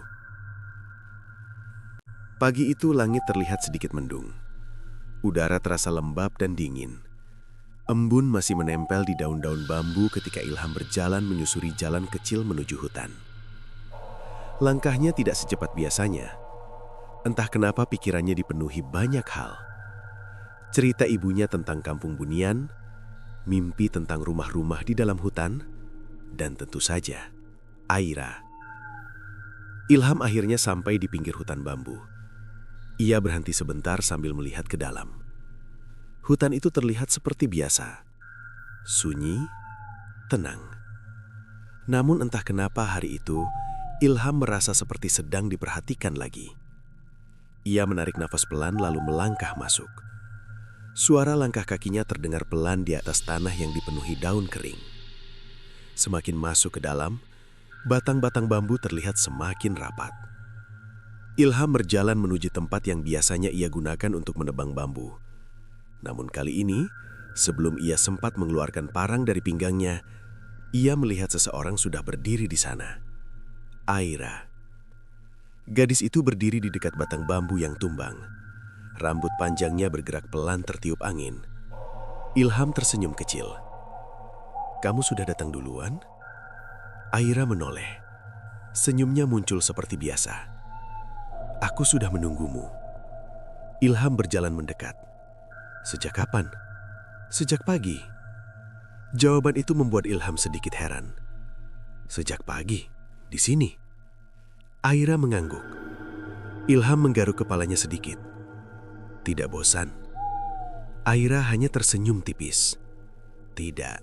C: Pagi itu langit terlihat sedikit mendung. Udara terasa lembab dan dingin. Embun masih menempel di daun-daun bambu ketika Ilham berjalan menyusuri jalan kecil menuju hutan. Langkahnya tidak secepat biasanya. Entah kenapa pikirannya dipenuhi banyak hal. Cerita ibunya tentang kampung Bunian, mimpi tentang rumah-rumah di dalam hutan, dan tentu saja, Aira. Ilham akhirnya sampai di pinggir hutan bambu. Ia berhenti sebentar sambil melihat ke dalam. Hutan itu terlihat seperti biasa, sunyi, tenang. Namun entah kenapa hari itu, Ilham merasa seperti sedang diperhatikan lagi. Ia menarik nafas pelan lalu melangkah masuk. Suara langkah kakinya terdengar pelan di atas tanah yang dipenuhi daun kering. Semakin masuk ke dalam, batang-batang bambu terlihat semakin rapat. Ilham berjalan menuju tempat yang biasanya ia gunakan untuk menebang bambu. Namun kali ini, sebelum ia sempat mengeluarkan parang dari pinggangnya, ia melihat seseorang sudah berdiri di sana. Aira. Gadis itu berdiri di dekat batang bambu yang tumbang. Rambut panjangnya bergerak pelan tertiup angin. Ilham tersenyum kecil. "Kamu sudah datang duluan?" Aira menoleh. Senyumnya muncul seperti biasa. "Aku sudah menunggumu." Ilham berjalan mendekat. "Sejak kapan?" "Sejak pagi." Jawaban itu membuat Ilham sedikit heran. "Sejak pagi? Di sini?" Aira mengangguk. Ilham menggaruk kepalanya sedikit. "Tidak bosan?" Aira hanya tersenyum tipis. "Tidak."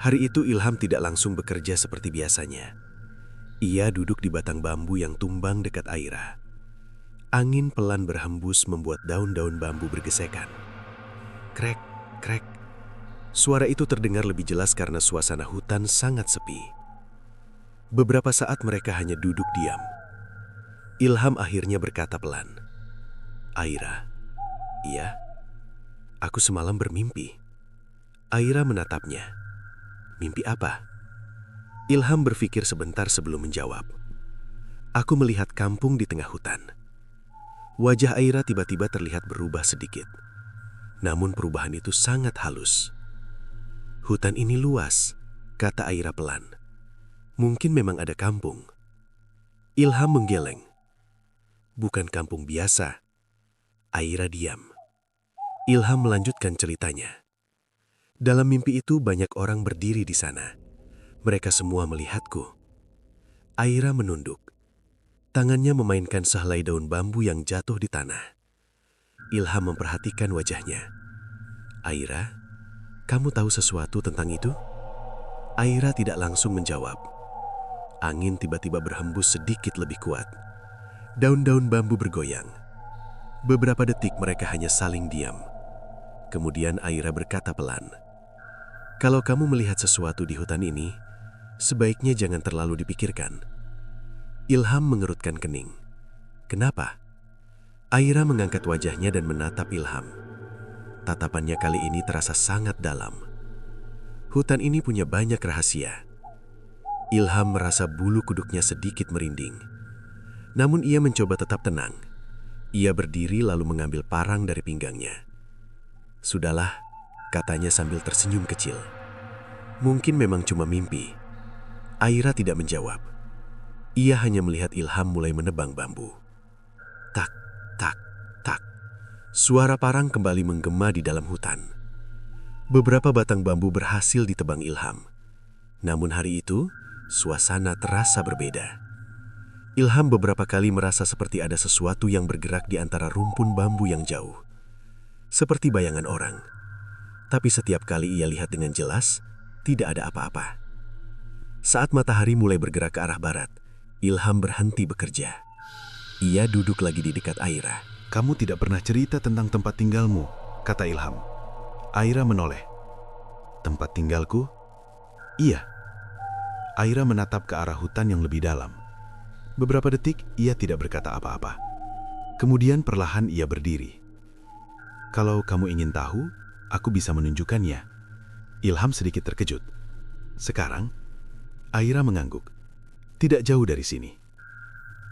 C: Hari itu Ilham tidak langsung bekerja seperti biasanya. Ia duduk di batang bambu yang tumbang dekat Aira. Angin pelan berhembus membuat daun-daun bambu bergesekan. Krek, krek. Suara itu terdengar lebih jelas karena suasana hutan sangat sepi. Beberapa saat mereka hanya duduk diam. Ilham akhirnya berkata pelan, "Aira." "Iya, aku semalam bermimpi." Aira menatapnya. "Mimpi apa?" Ilham berpikir sebentar sebelum menjawab. "Aku melihat kampung di tengah hutan." Wajah Aira tiba-tiba terlihat berubah sedikit. Namun perubahan itu sangat halus. "Hutan ini luas," kata Aira pelan. "Mungkin memang ada kampung." Ilham menggeleng. "Bukan kampung biasa." Aira diam. Ilham melanjutkan ceritanya. "Dalam mimpi itu banyak orang berdiri di sana. Mereka semua melihatku." Aira menunduk. Tangannya memainkan sehelai daun bambu yang jatuh di tanah. Ilham memperhatikan wajahnya. "Aira, kamu tahu sesuatu tentang itu?" Aira tidak langsung menjawab. Angin tiba-tiba berhembus sedikit lebih kuat. Daun-daun bambu bergoyang. Beberapa detik mereka hanya saling diam. Kemudian Aira berkata pelan, "Kalau kamu melihat sesuatu di hutan ini, sebaiknya jangan terlalu dipikirkan." Ilham mengerutkan kening. "Kenapa?" Aira mengangkat wajahnya dan menatap Ilham. Tatapannya kali ini terasa sangat dalam. Hutan ini punya banyak rahasia. Ilham merasa bulu kuduknya sedikit merinding. Namun ia mencoba tetap tenang. Ia berdiri lalu mengambil parang dari pinggangnya. "Sudahlah," katanya sambil tersenyum kecil. "Mungkin memang cuma mimpi." Aira tidak menjawab. Ia hanya melihat Ilham mulai menebang bambu. Tak, tak, tak. Suara parang kembali menggema di dalam hutan. Beberapa batang bambu berhasil ditebang Ilham.
B: Namun hari itu, suasana terasa berbeda. Ilham beberapa kali merasa seperti ada sesuatu yang bergerak di antara rumpun bambu yang jauh. Seperti bayangan orang. Tapi setiap kali ia lihat dengan jelas, tidak ada apa-apa. Saat matahari mulai bergerak ke arah barat, Ilham berhenti bekerja. Ia duduk lagi di dekat Aira.
C: Kamu tidak pernah cerita tentang tempat tinggalmu, kata Ilham. Aira menoleh. Tempat tinggalku? Iya. Aira menatap ke arah hutan yang lebih dalam. Beberapa detik ia tidak berkata apa-apa. Kemudian perlahan ia berdiri. Kalau kamu ingin tahu, aku bisa menunjukkannya. Ilham sedikit terkejut. Sekarang, Aira mengangguk. Tidak jauh dari sini.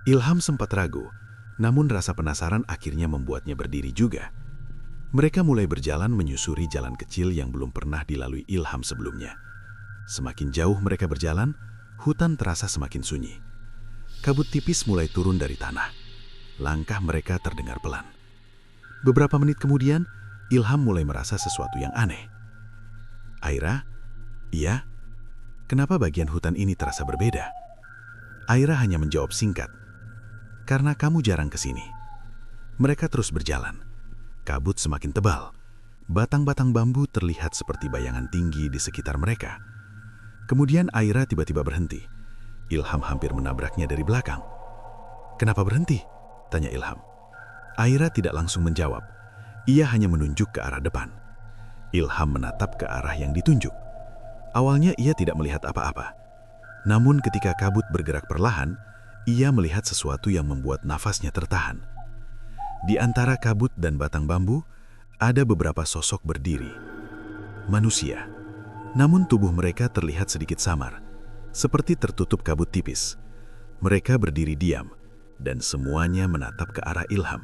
C: Ilham sempat ragu, namun rasa penasaran akhirnya membuatnya berdiri juga. Mereka mulai berjalan menyusuri jalan kecil yang belum pernah dilalui Ilham sebelumnya. Semakin jauh mereka berjalan, hutan terasa semakin sunyi. Kabut tipis mulai turun dari tanah. Langkah mereka terdengar pelan. Beberapa menit kemudian, Ilham mulai merasa sesuatu yang aneh. Aira, iya? Kenapa bagian hutan ini terasa berbeda? Aira hanya menjawab singkat. Karena kamu jarang ke sini. Mereka terus berjalan. Kabut semakin tebal. Batang-batang bambu terlihat seperti bayangan tinggi di sekitar mereka. Kemudian Aira tiba-tiba berhenti. Ilham hampir menabraknya dari belakang. Kenapa berhenti? Tanya Ilham. Aira tidak langsung menjawab. Ia hanya menunjuk ke arah depan. Ilham menatap ke arah yang ditunjuk. Awalnya ia tidak melihat apa-apa. Namun ketika kabut bergerak perlahan, ia melihat sesuatu yang membuat nafasnya tertahan. Di antara kabut dan batang bambu, ada beberapa sosok berdiri. Manusia. Namun tubuh mereka terlihat sedikit samar, seperti tertutup kabut tipis. Mereka berdiri diam, dan semuanya menatap ke arah Ilham.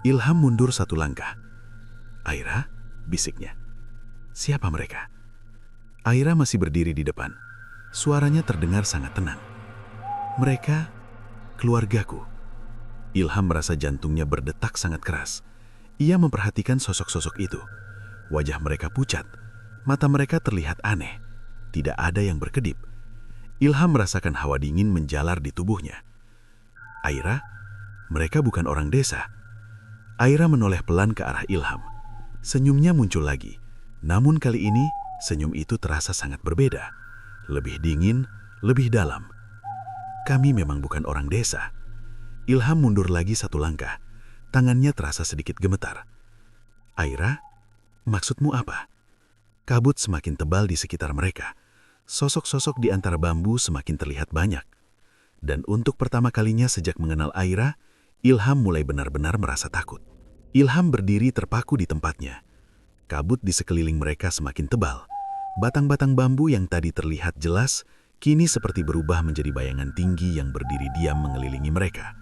C: Ilham mundur satu langkah. Aira, bisiknya. Siapa mereka? Aira masih berdiri di depan. Suaranya terdengar sangat tenang. Mereka, keluargaku. Ilham merasa jantungnya berdetak sangat keras. Ia memperhatikan sosok-sosok itu. Wajah mereka pucat. Mata mereka terlihat aneh. Tidak ada yang berkedip. Ilham merasakan hawa dingin menjalar di tubuhnya. Aira, mereka bukan orang desa. Aira menoleh pelan ke arah Ilham. Senyumnya muncul lagi. Namun kali ini, senyum itu terasa sangat berbeda. Lebih dingin, lebih dalam. Kami memang bukan orang desa. Ilham mundur lagi satu langkah. Tangannya terasa sedikit gemetar. Aira, maksudmu apa? Kabut semakin tebal di sekitar mereka. Sosok-sosok di antara bambu semakin terlihat banyak. Dan untuk pertama kalinya sejak mengenal Aira, Ilham mulai benar-benar merasa takut. Ilham berdiri terpaku di tempatnya. Kabut di sekeliling mereka semakin tebal. Batang-batang bambu yang tadi terlihat jelas, kini seperti berubah menjadi bayangan tinggi yang berdiri diam mengelilingi mereka.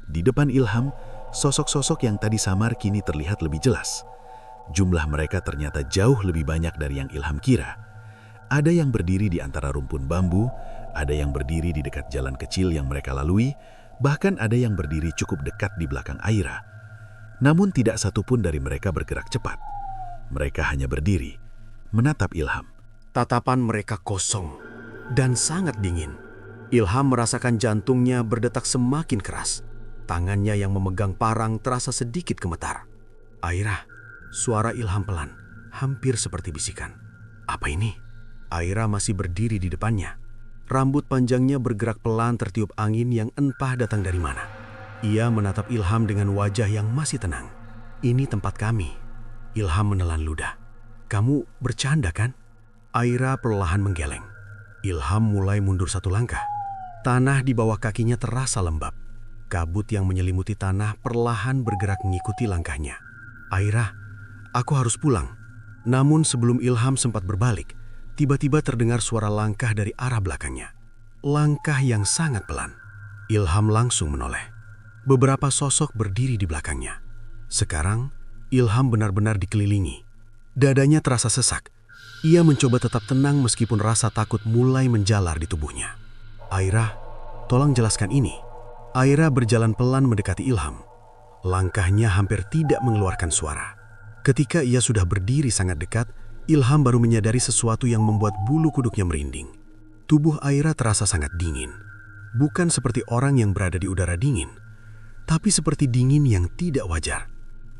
C: Di depan Ilham, sosok-sosok yang tadi samar kini terlihat lebih jelas. Jumlah mereka ternyata jauh lebih banyak dari yang Ilham kira. Ada yang berdiri di antara rumpun bambu, ada yang berdiri di dekat jalan kecil yang mereka lalui, bahkan ada yang berdiri cukup dekat di belakang Aira. Namun tidak satupun dari mereka bergerak cepat. Mereka hanya berdiri, menatap Ilham.
B: Tatapan mereka kosong dan sangat dingin. Ilham merasakan jantungnya berdetak semakin keras. Tangannya yang memegang parang terasa sedikit gemetar. Aira, suara Ilham pelan, hampir seperti bisikan. Apa ini? Aira masih berdiri di depannya. Rambut panjangnya bergerak pelan tertiup angin yang entah datang dari mana. Ia menatap Ilham dengan wajah yang masih tenang. Ini tempat kami. Ilham menelan ludah. Kamu bercanda kan? Aira perlahan menggeleng. Ilham mulai mundur satu langkah. Tanah di bawah kakinya terasa lembab. Kabut yang menyelimuti tanah perlahan bergerak mengikuti langkahnya. Aira, aku harus pulang. Namun sebelum Ilham sempat berbalik, tiba-tiba terdengar suara langkah dari arah belakangnya. Langkah yang sangat pelan. Ilham langsung menoleh. Beberapa sosok berdiri di belakangnya. Sekarang, Ilham benar-benar dikelilingi. Dadanya terasa sesak. Ia mencoba tetap tenang meskipun rasa takut mulai menjalar di tubuhnya. Aira, tolong jelaskan ini. Aira berjalan pelan mendekati Ilham. Langkahnya hampir tidak mengeluarkan suara. Ketika ia sudah berdiri sangat dekat, Ilham baru menyadari sesuatu yang membuat bulu kuduknya merinding. Tubuh Aira terasa sangat dingin. Bukan seperti orang yang berada di udara dingin, tapi seperti dingin yang tidak wajar.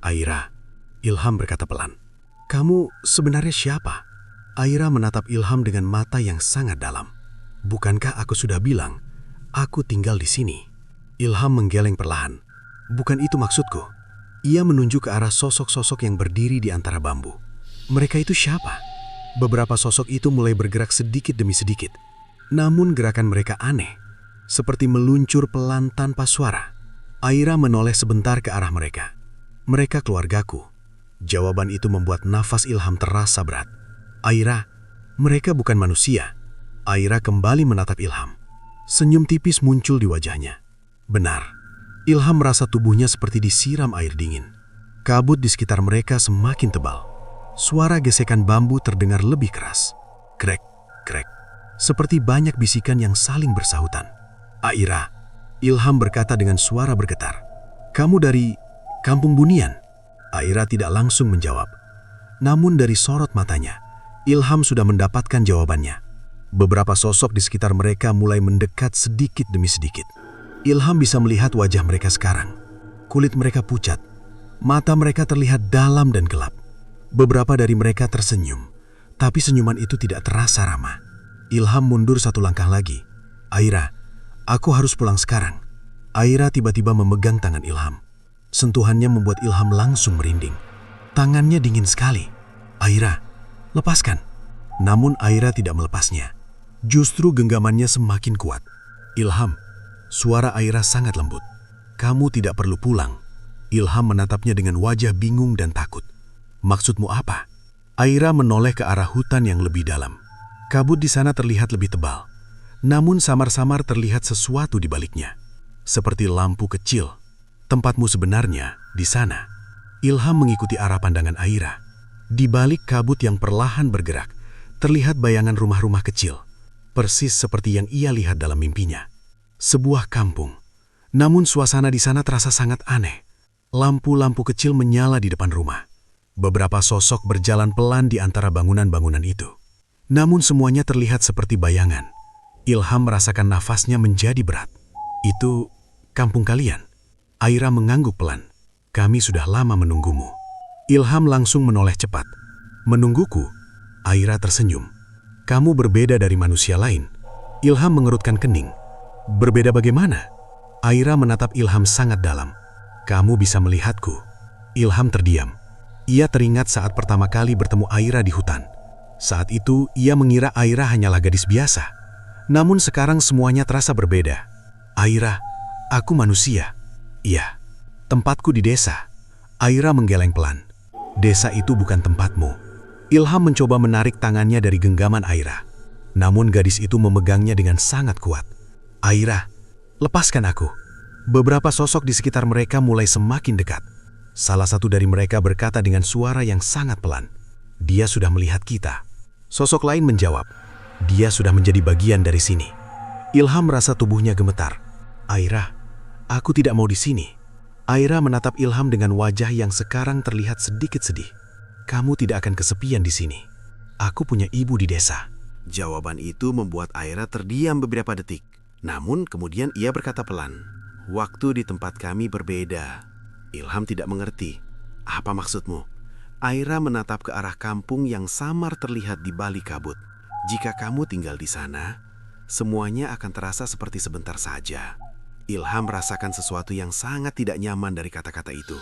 B: Aira, Ilham berkata pelan. Kamu sebenarnya siapa? Aira menatap Ilham dengan mata yang sangat dalam. Bukankah aku sudah bilang, aku tinggal di sini? Ilham menggeleng perlahan. Bukan itu maksudku. Ia menunjuk ke arah sosok-sosok yang berdiri di antara bambu. Mereka itu siapa? Beberapa sosok itu mulai bergerak sedikit demi sedikit. Namun gerakan mereka aneh, seperti meluncur pelan tanpa suara. Aira menoleh sebentar ke arah mereka. Mereka keluargaku. Jawaban itu membuat nafas Ilham terasa berat. Aira, mereka bukan manusia. Aira kembali menatap Ilham. Senyum tipis muncul di wajahnya. Benar, Ilham merasa tubuhnya seperti disiram air dingin. Kabut di sekitar mereka semakin tebal. Suara gesekan bambu terdengar lebih keras. Krek, krek. Seperti banyak bisikan yang saling bersahutan. Aira, Ilham berkata dengan suara bergetar. Kamu dari Kampung Bunian? Aira tidak langsung menjawab. Namun dari sorot matanya, Ilham sudah mendapatkan jawabannya. Beberapa sosok di sekitar mereka mulai mendekat sedikit demi sedikit. Ilham bisa melihat wajah mereka sekarang. Kulit mereka pucat. Mata mereka terlihat dalam dan gelap. Beberapa dari mereka tersenyum, tapi senyuman itu tidak terasa ramah. Ilham mundur satu langkah lagi. Aira, aku harus pulang sekarang. Aira tiba-tiba memegang tangan Ilham. Sentuhannya membuat Ilham langsung merinding. Tangannya dingin sekali. Aira, lepaskan. Namun Aira tidak melepasnya. Justru genggamannya semakin kuat. Ilham, suara Aira sangat lembut. Kamu tidak perlu pulang. Ilham menatapnya dengan wajah bingung dan takut. Maksudmu apa? Aira menoleh ke arah hutan yang lebih dalam. Kabut di sana terlihat lebih tebal. Namun samar-samar terlihat sesuatu di baliknya. Seperti lampu kecil. Tempatmu sebenarnya di sana. Ilham mengikuti arah pandangan Aira. Di balik kabut yang perlahan bergerak, terlihat bayangan rumah-rumah kecil. Persis seperti yang ia lihat dalam mimpinya. Sebuah kampung. Namun suasana di sana terasa sangat aneh. Lampu-lampu kecil menyala di depan rumah. Beberapa sosok berjalan pelan di antara bangunan-bangunan itu. Namun semuanya terlihat seperti bayangan. Ilham merasakan nafasnya menjadi berat. Itu kampung kalian? Aira mengangguk pelan. Kami sudah lama menunggumu. Ilham langsung menoleh cepat. Menungguku? Aira tersenyum. Kamu berbeda dari manusia lain. Ilham mengerutkan kening. Berbeda bagaimana? Aira menatap Ilham sangat dalam. Kamu bisa melihatku. Ilham terdiam. Ia teringat saat pertama kali bertemu Aira di hutan. Saat itu, ia mengira Aira hanyalah gadis biasa. Namun sekarang semuanya terasa berbeda. Aira, aku manusia. Iya, tempatku di desa. Aira menggeleng pelan. Desa itu bukan tempatmu. Ilham mencoba menarik tangannya dari genggaman Aira. Namun gadis itu memegangnya dengan sangat kuat. Aira, lepaskan aku. Beberapa sosok di sekitar mereka mulai semakin dekat. Salah satu dari mereka berkata dengan suara yang sangat pelan. Dia sudah melihat kita. Sosok lain menjawab. Dia sudah menjadi bagian dari sini. Ilham merasa tubuhnya gemetar. Aira, aku tidak mau di sini. Aira menatap Ilham dengan wajah yang sekarang terlihat sedikit sedih. Kamu tidak akan kesepian di sini. Aku punya ibu di desa.
C: Jawaban itu membuat Aira terdiam beberapa detik. Namun kemudian ia berkata pelan. Waktu di tempat kami berbeda. Ilham tidak mengerti. Apa maksudmu? Aira menatap ke arah kampung yang samar terlihat di balik kabut. Jika kamu tinggal di sana, semuanya akan terasa seperti sebentar saja. Ilham merasakan sesuatu yang sangat tidak nyaman dari kata-kata itu.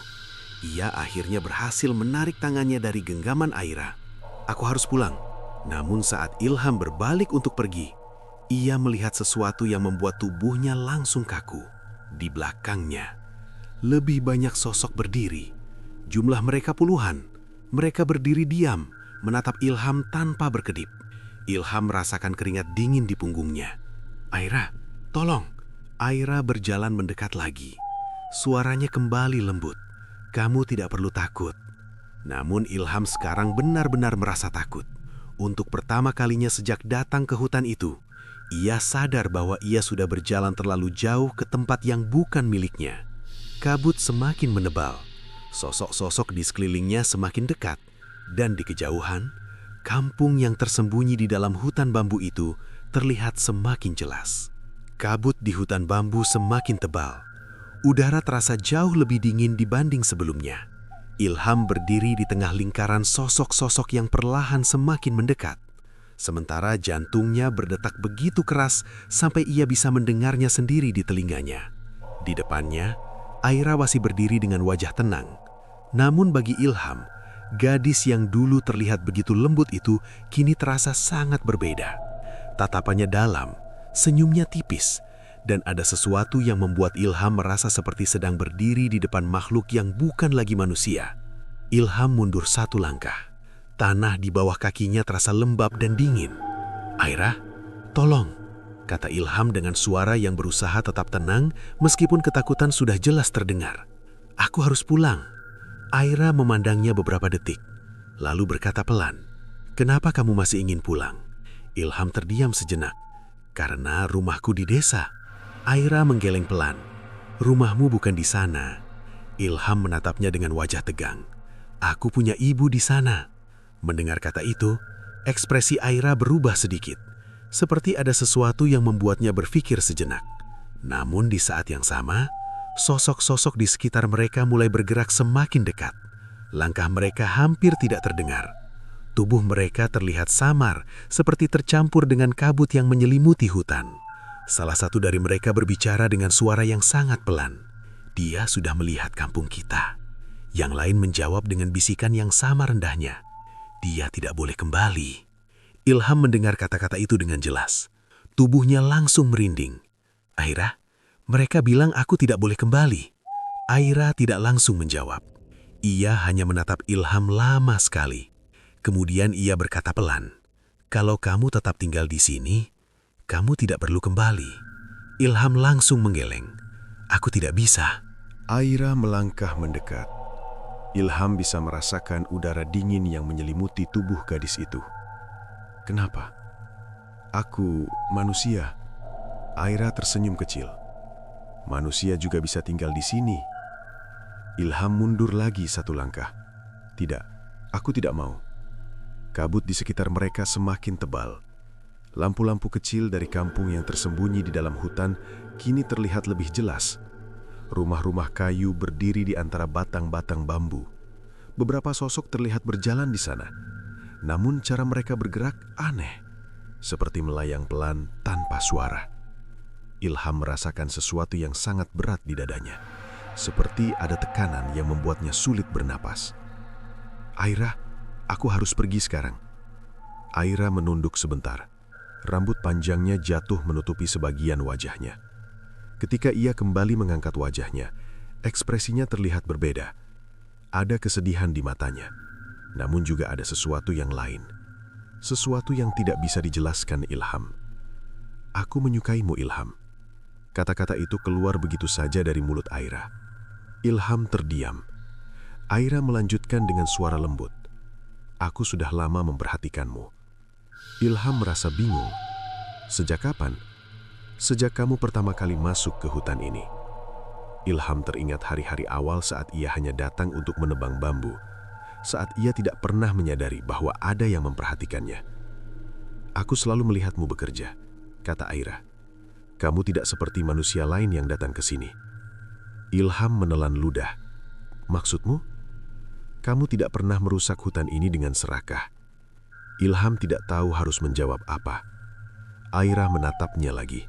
C: Ia akhirnya berhasil menarik tangannya dari genggaman Aira. Aku harus pulang. Namun saat Ilham berbalik untuk pergi, ia melihat sesuatu yang membuat tubuhnya langsung kaku. Di belakangnya, lebih banyak sosok berdiri. Jumlah mereka puluhan. Mereka berdiri diam, menatap Ilham tanpa berkedip. Ilham merasakan keringat dingin di punggungnya. Aira, tolong. Aira berjalan mendekat lagi. Suaranya kembali lembut. Kamu tidak perlu takut. Namun Ilham sekarang benar-benar merasa takut. Untuk pertama kalinya sejak datang ke hutan itu, ia sadar bahwa ia sudah berjalan terlalu jauh ke tempat yang bukan miliknya. Kabut semakin menebal. Sosok-sosok di sekelilingnya semakin dekat. Dan di kejauhan,
A: kampung yang tersembunyi di dalam hutan bambu itu terlihat semakin jelas. Kabut di hutan bambu semakin tebal. Udara terasa jauh lebih dingin dibanding sebelumnya. Ilham berdiri di tengah lingkaran sosok-sosok yang perlahan semakin mendekat. Sementara jantungnya berdetak begitu keras sampai ia bisa mendengarnya sendiri di telinganya. Di depannya, Aira masih berdiri dengan wajah tenang. Namun bagi Ilham, gadis yang dulu terlihat begitu lembut itu kini terasa sangat berbeda. Tatapannya dalam, senyumnya tipis, dan ada sesuatu yang membuat Ilham merasa seperti sedang berdiri di depan makhluk yang bukan lagi manusia. Ilham mundur satu langkah. Tanah di bawah kakinya terasa lembab dan dingin. "Aira, tolong," kata Ilham dengan suara yang berusaha tetap tenang meskipun ketakutan sudah jelas terdengar. "Aku harus pulang." Aira memandangnya beberapa detik, lalu berkata pelan, "Kenapa kamu masih ingin pulang?" Ilham terdiam sejenak. "Karena rumahku di desa." Aira menggeleng pelan. "Rumahmu bukan di sana." Ilham menatapnya dengan wajah tegang. "Aku punya ibu di sana." Mendengar kata itu, ekspresi Aira berubah sedikit, seperti ada sesuatu yang membuatnya berpikir sejenak. Namun di saat yang sama, sosok-sosok di sekitar mereka mulai bergerak semakin dekat. Langkah mereka hampir tidak terdengar. Tubuh mereka terlihat samar, seperti tercampur dengan kabut yang menyelimuti hutan. Salah satu dari mereka berbicara dengan suara yang sangat pelan. "Dia sudah melihat kampung kita." Yang lain menjawab dengan bisikan yang sama rendahnya, "Dia tidak boleh kembali." Ilham mendengar kata-kata itu dengan jelas. Tubuhnya langsung merinding. "Aira, mereka bilang aku tidak boleh kembali." Aira tidak langsung menjawab. Ia hanya menatap Ilham lama sekali. Kemudian ia berkata pelan, "Kalau kamu tetap tinggal di sini, kamu tidak perlu kembali." Ilham langsung menggeleng. "Aku tidak bisa."
C: Aira melangkah mendekat. Ilham bisa merasakan udara dingin yang menyelimuti tubuh gadis itu. "Kenapa? Aku manusia." Aira tersenyum kecil. "Manusia juga bisa tinggal di sini." Ilham mundur lagi satu langkah. "Tidak, aku tidak mau." Kabut di sekitar mereka semakin tebal. Lampu-lampu kecil dari kampung yang tersembunyi di dalam hutan kini terlihat lebih jelas. Rumah-rumah kayu berdiri di antara batang-batang bambu. Beberapa sosok terlihat berjalan di sana. Namun cara mereka bergerak aneh, seperti melayang pelan tanpa suara. Ilham merasakan sesuatu yang sangat berat di dadanya, seperti ada tekanan yang membuatnya sulit bernapas. "Aira, aku harus pergi sekarang." Aira menunduk sebentar. Rambut panjangnya jatuh menutupi sebagian wajahnya. Ketika ia kembali mengangkat wajahnya, ekspresinya terlihat berbeda. Ada kesedihan di matanya, namun juga ada sesuatu yang lain. Sesuatu yang tidak bisa dijelaskan Ilham. "Aku menyukaimu, Ilham." Kata-kata itu keluar begitu saja dari mulut Aira. Ilham terdiam. Aira melanjutkan dengan suara lembut, "Aku sudah lama memperhatikanmu." Ilham merasa bingung. "Sejak kapan?" "Sejak kamu pertama kali masuk ke hutan ini." Ilham teringat hari-hari awal saat ia hanya datang untuk menebang bambu, saat ia tidak pernah menyadari bahwa ada yang memperhatikannya. "Aku selalu melihatmu bekerja," kata Aira. "Kamu tidak seperti manusia lain yang datang ke sini." Ilham menelan ludah. "Maksudmu?" "Kamu tidak pernah merusak hutan ini dengan serakah." Ilham tidak tahu harus menjawab apa. Aira menatapnya lagi.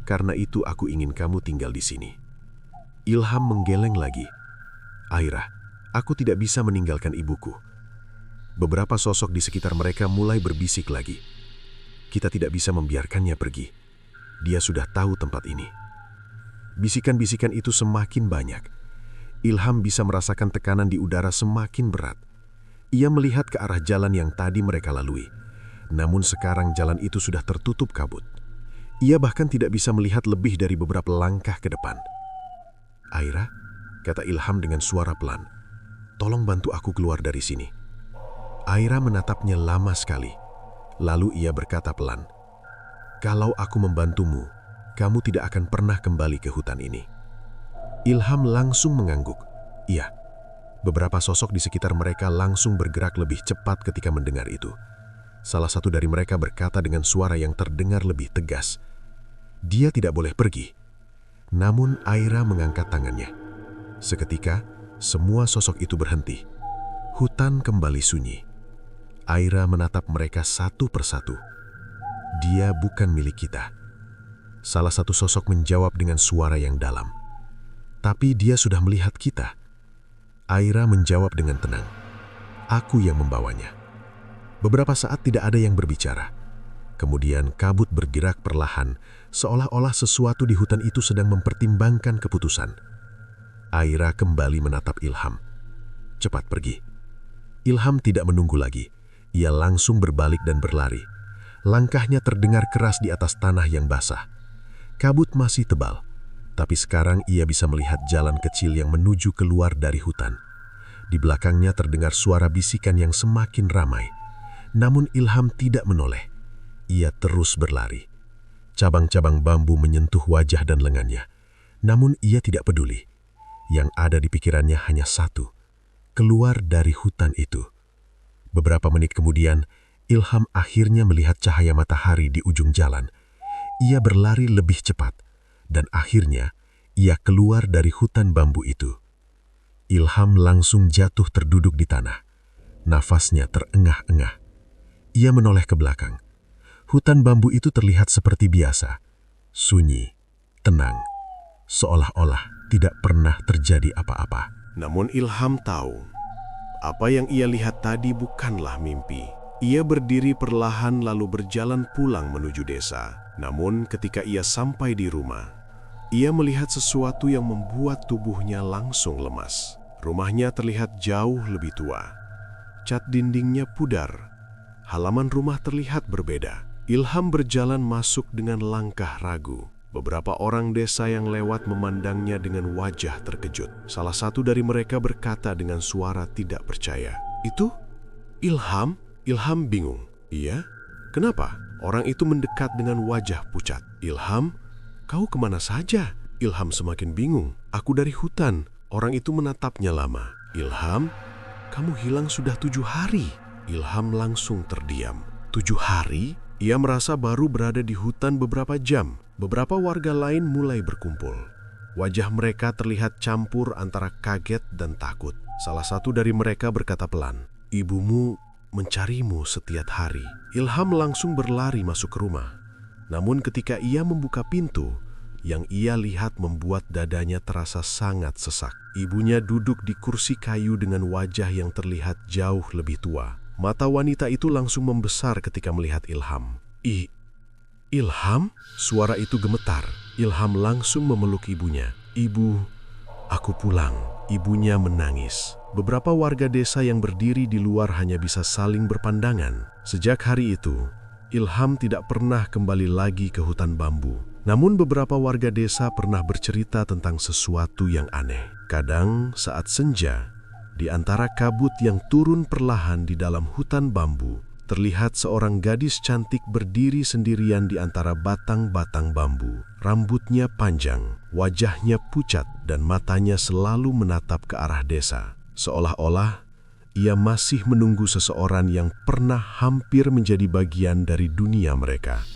C: "Karena itu aku ingin kamu tinggal di sini." Ilham menggeleng lagi. "Aira, aku tidak bisa meninggalkan ibuku." Beberapa sosok di sekitar mereka mulai berbisik lagi. "Kita tidak bisa membiarkannya pergi. Dia sudah tahu tempat ini." Bisikan-bisikan itu semakin banyak. Ilham bisa merasakan tekanan di udara semakin berat. Ia melihat ke arah jalan yang tadi mereka lalui. Namun sekarang jalan itu sudah tertutup kabut. Ia bahkan tidak bisa melihat lebih dari beberapa langkah ke depan. "Aira," kata Ilham dengan suara pelan, "tolong bantu aku keluar dari sini." Aira menatapnya lama sekali. Lalu ia berkata pelan, "Kalau aku membantumu, kamu tidak akan pernah kembali ke hutan ini." Ilham langsung mengangguk. "Iya,
B: Beberapa sosok di sekitar mereka langsung bergerak lebih cepat ketika mendengar itu. Salah satu dari mereka berkata dengan suara yang terdengar lebih tegas, "Dia tidak boleh pergi." Namun Aira mengangkat tangannya. Seketika, semua sosok itu berhenti. Hutan kembali sunyi. Aira menatap mereka satu persatu. "Dia bukan milik kita." Salah satu sosok menjawab dengan suara yang dalam, "Tapi dia sudah melihat kita." Aira menjawab dengan tenang, "Aku yang membawanya." Beberapa saat tidak ada yang berbicara. Kemudian kabut bergerak perlahan, seolah-olah sesuatu di hutan itu sedang mempertimbangkan keputusan. Aira kembali menatap Ilham. "Cepat pergi." Ilham tidak menunggu lagi. Ia langsung berbalik dan berlari. Langkahnya terdengar keras di atas tanah yang basah. Kabut masih tebal, tapi sekarang ia bisa melihat jalan kecil yang menuju keluar dari hutan. Di belakangnya terdengar suara bisikan yang semakin ramai. Namun Ilham tidak menoleh. Ia terus berlari. Cabang-cabang bambu menyentuh wajah dan lengannya. Namun ia tidak peduli. Yang ada di pikirannya hanya satu, keluar dari hutan itu. Beberapa menit kemudian, Ilham akhirnya melihat cahaya matahari di ujung jalan. Ia berlari lebih cepat, dan akhirnya ia keluar dari hutan bambu itu. Ilham langsung jatuh terduduk di tanah. Nafasnya terengah-engah. Ia menoleh ke belakang. Hutan bambu itu terlihat seperti biasa, sunyi, tenang, seolah-olah tidak pernah terjadi apa-apa.
E: Namun Ilham tahu, apa yang ia lihat tadi bukanlah mimpi. Ia berdiri perlahan lalu berjalan pulang menuju desa. Namun ketika ia sampai di rumah, ia melihat sesuatu yang membuat tubuhnya langsung lemas. Rumahnya terlihat jauh lebih tua. Cat dindingnya pudar. Halaman rumah terlihat berbeda. Ilham berjalan masuk dengan langkah ragu. Beberapa orang desa yang lewat memandangnya dengan wajah terkejut. Salah satu dari mereka berkata dengan suara tidak percaya, "Itu Ilham?" Ilham bingung. "Iya? Kenapa?" Orang itu mendekat dengan wajah pucat. "Ilham, kau kemana saja?" Ilham semakin bingung. "Aku dari hutan." Orang itu menatapnya lama. "Ilham, kamu hilang sudah 7 hari." Ilham langsung terdiam. 7 hari? Ia merasa baru berada di hutan beberapa jam. Beberapa warga lain mulai berkumpul. Wajah mereka terlihat campur antara kaget dan takut. Salah satu dari mereka berkata pelan, "Ibumu mencarimu setiap hari." Ilham langsung berlari masuk ke rumah. Namun ketika ia membuka pintu, yang ia lihat membuat dadanya terasa sangat sesak. Ibunya duduk di kursi kayu dengan wajah yang terlihat jauh lebih tua. Mata wanita itu langsung membesar ketika melihat Ilham. Ilham? Suara itu gemetar. Ilham langsung memeluk ibunya. "Ibu, aku pulang." Ibunya menangis. Beberapa warga desa yang berdiri di luar hanya bisa saling berpandangan. Sejak hari itu, Ilham tidak pernah kembali lagi ke hutan bambu. Namun beberapa warga desa pernah bercerita tentang sesuatu yang aneh. Kadang saat senja, di antara kabut yang turun perlahan di dalam hutan bambu, terlihat seorang gadis cantik berdiri sendirian di antara batang-batang bambu. Rambutnya panjang, wajahnya pucat, dan matanya selalu menatap ke arah desa. Seolah-olah ia masih menunggu seseorang yang pernah hampir menjadi bagian dari dunia mereka.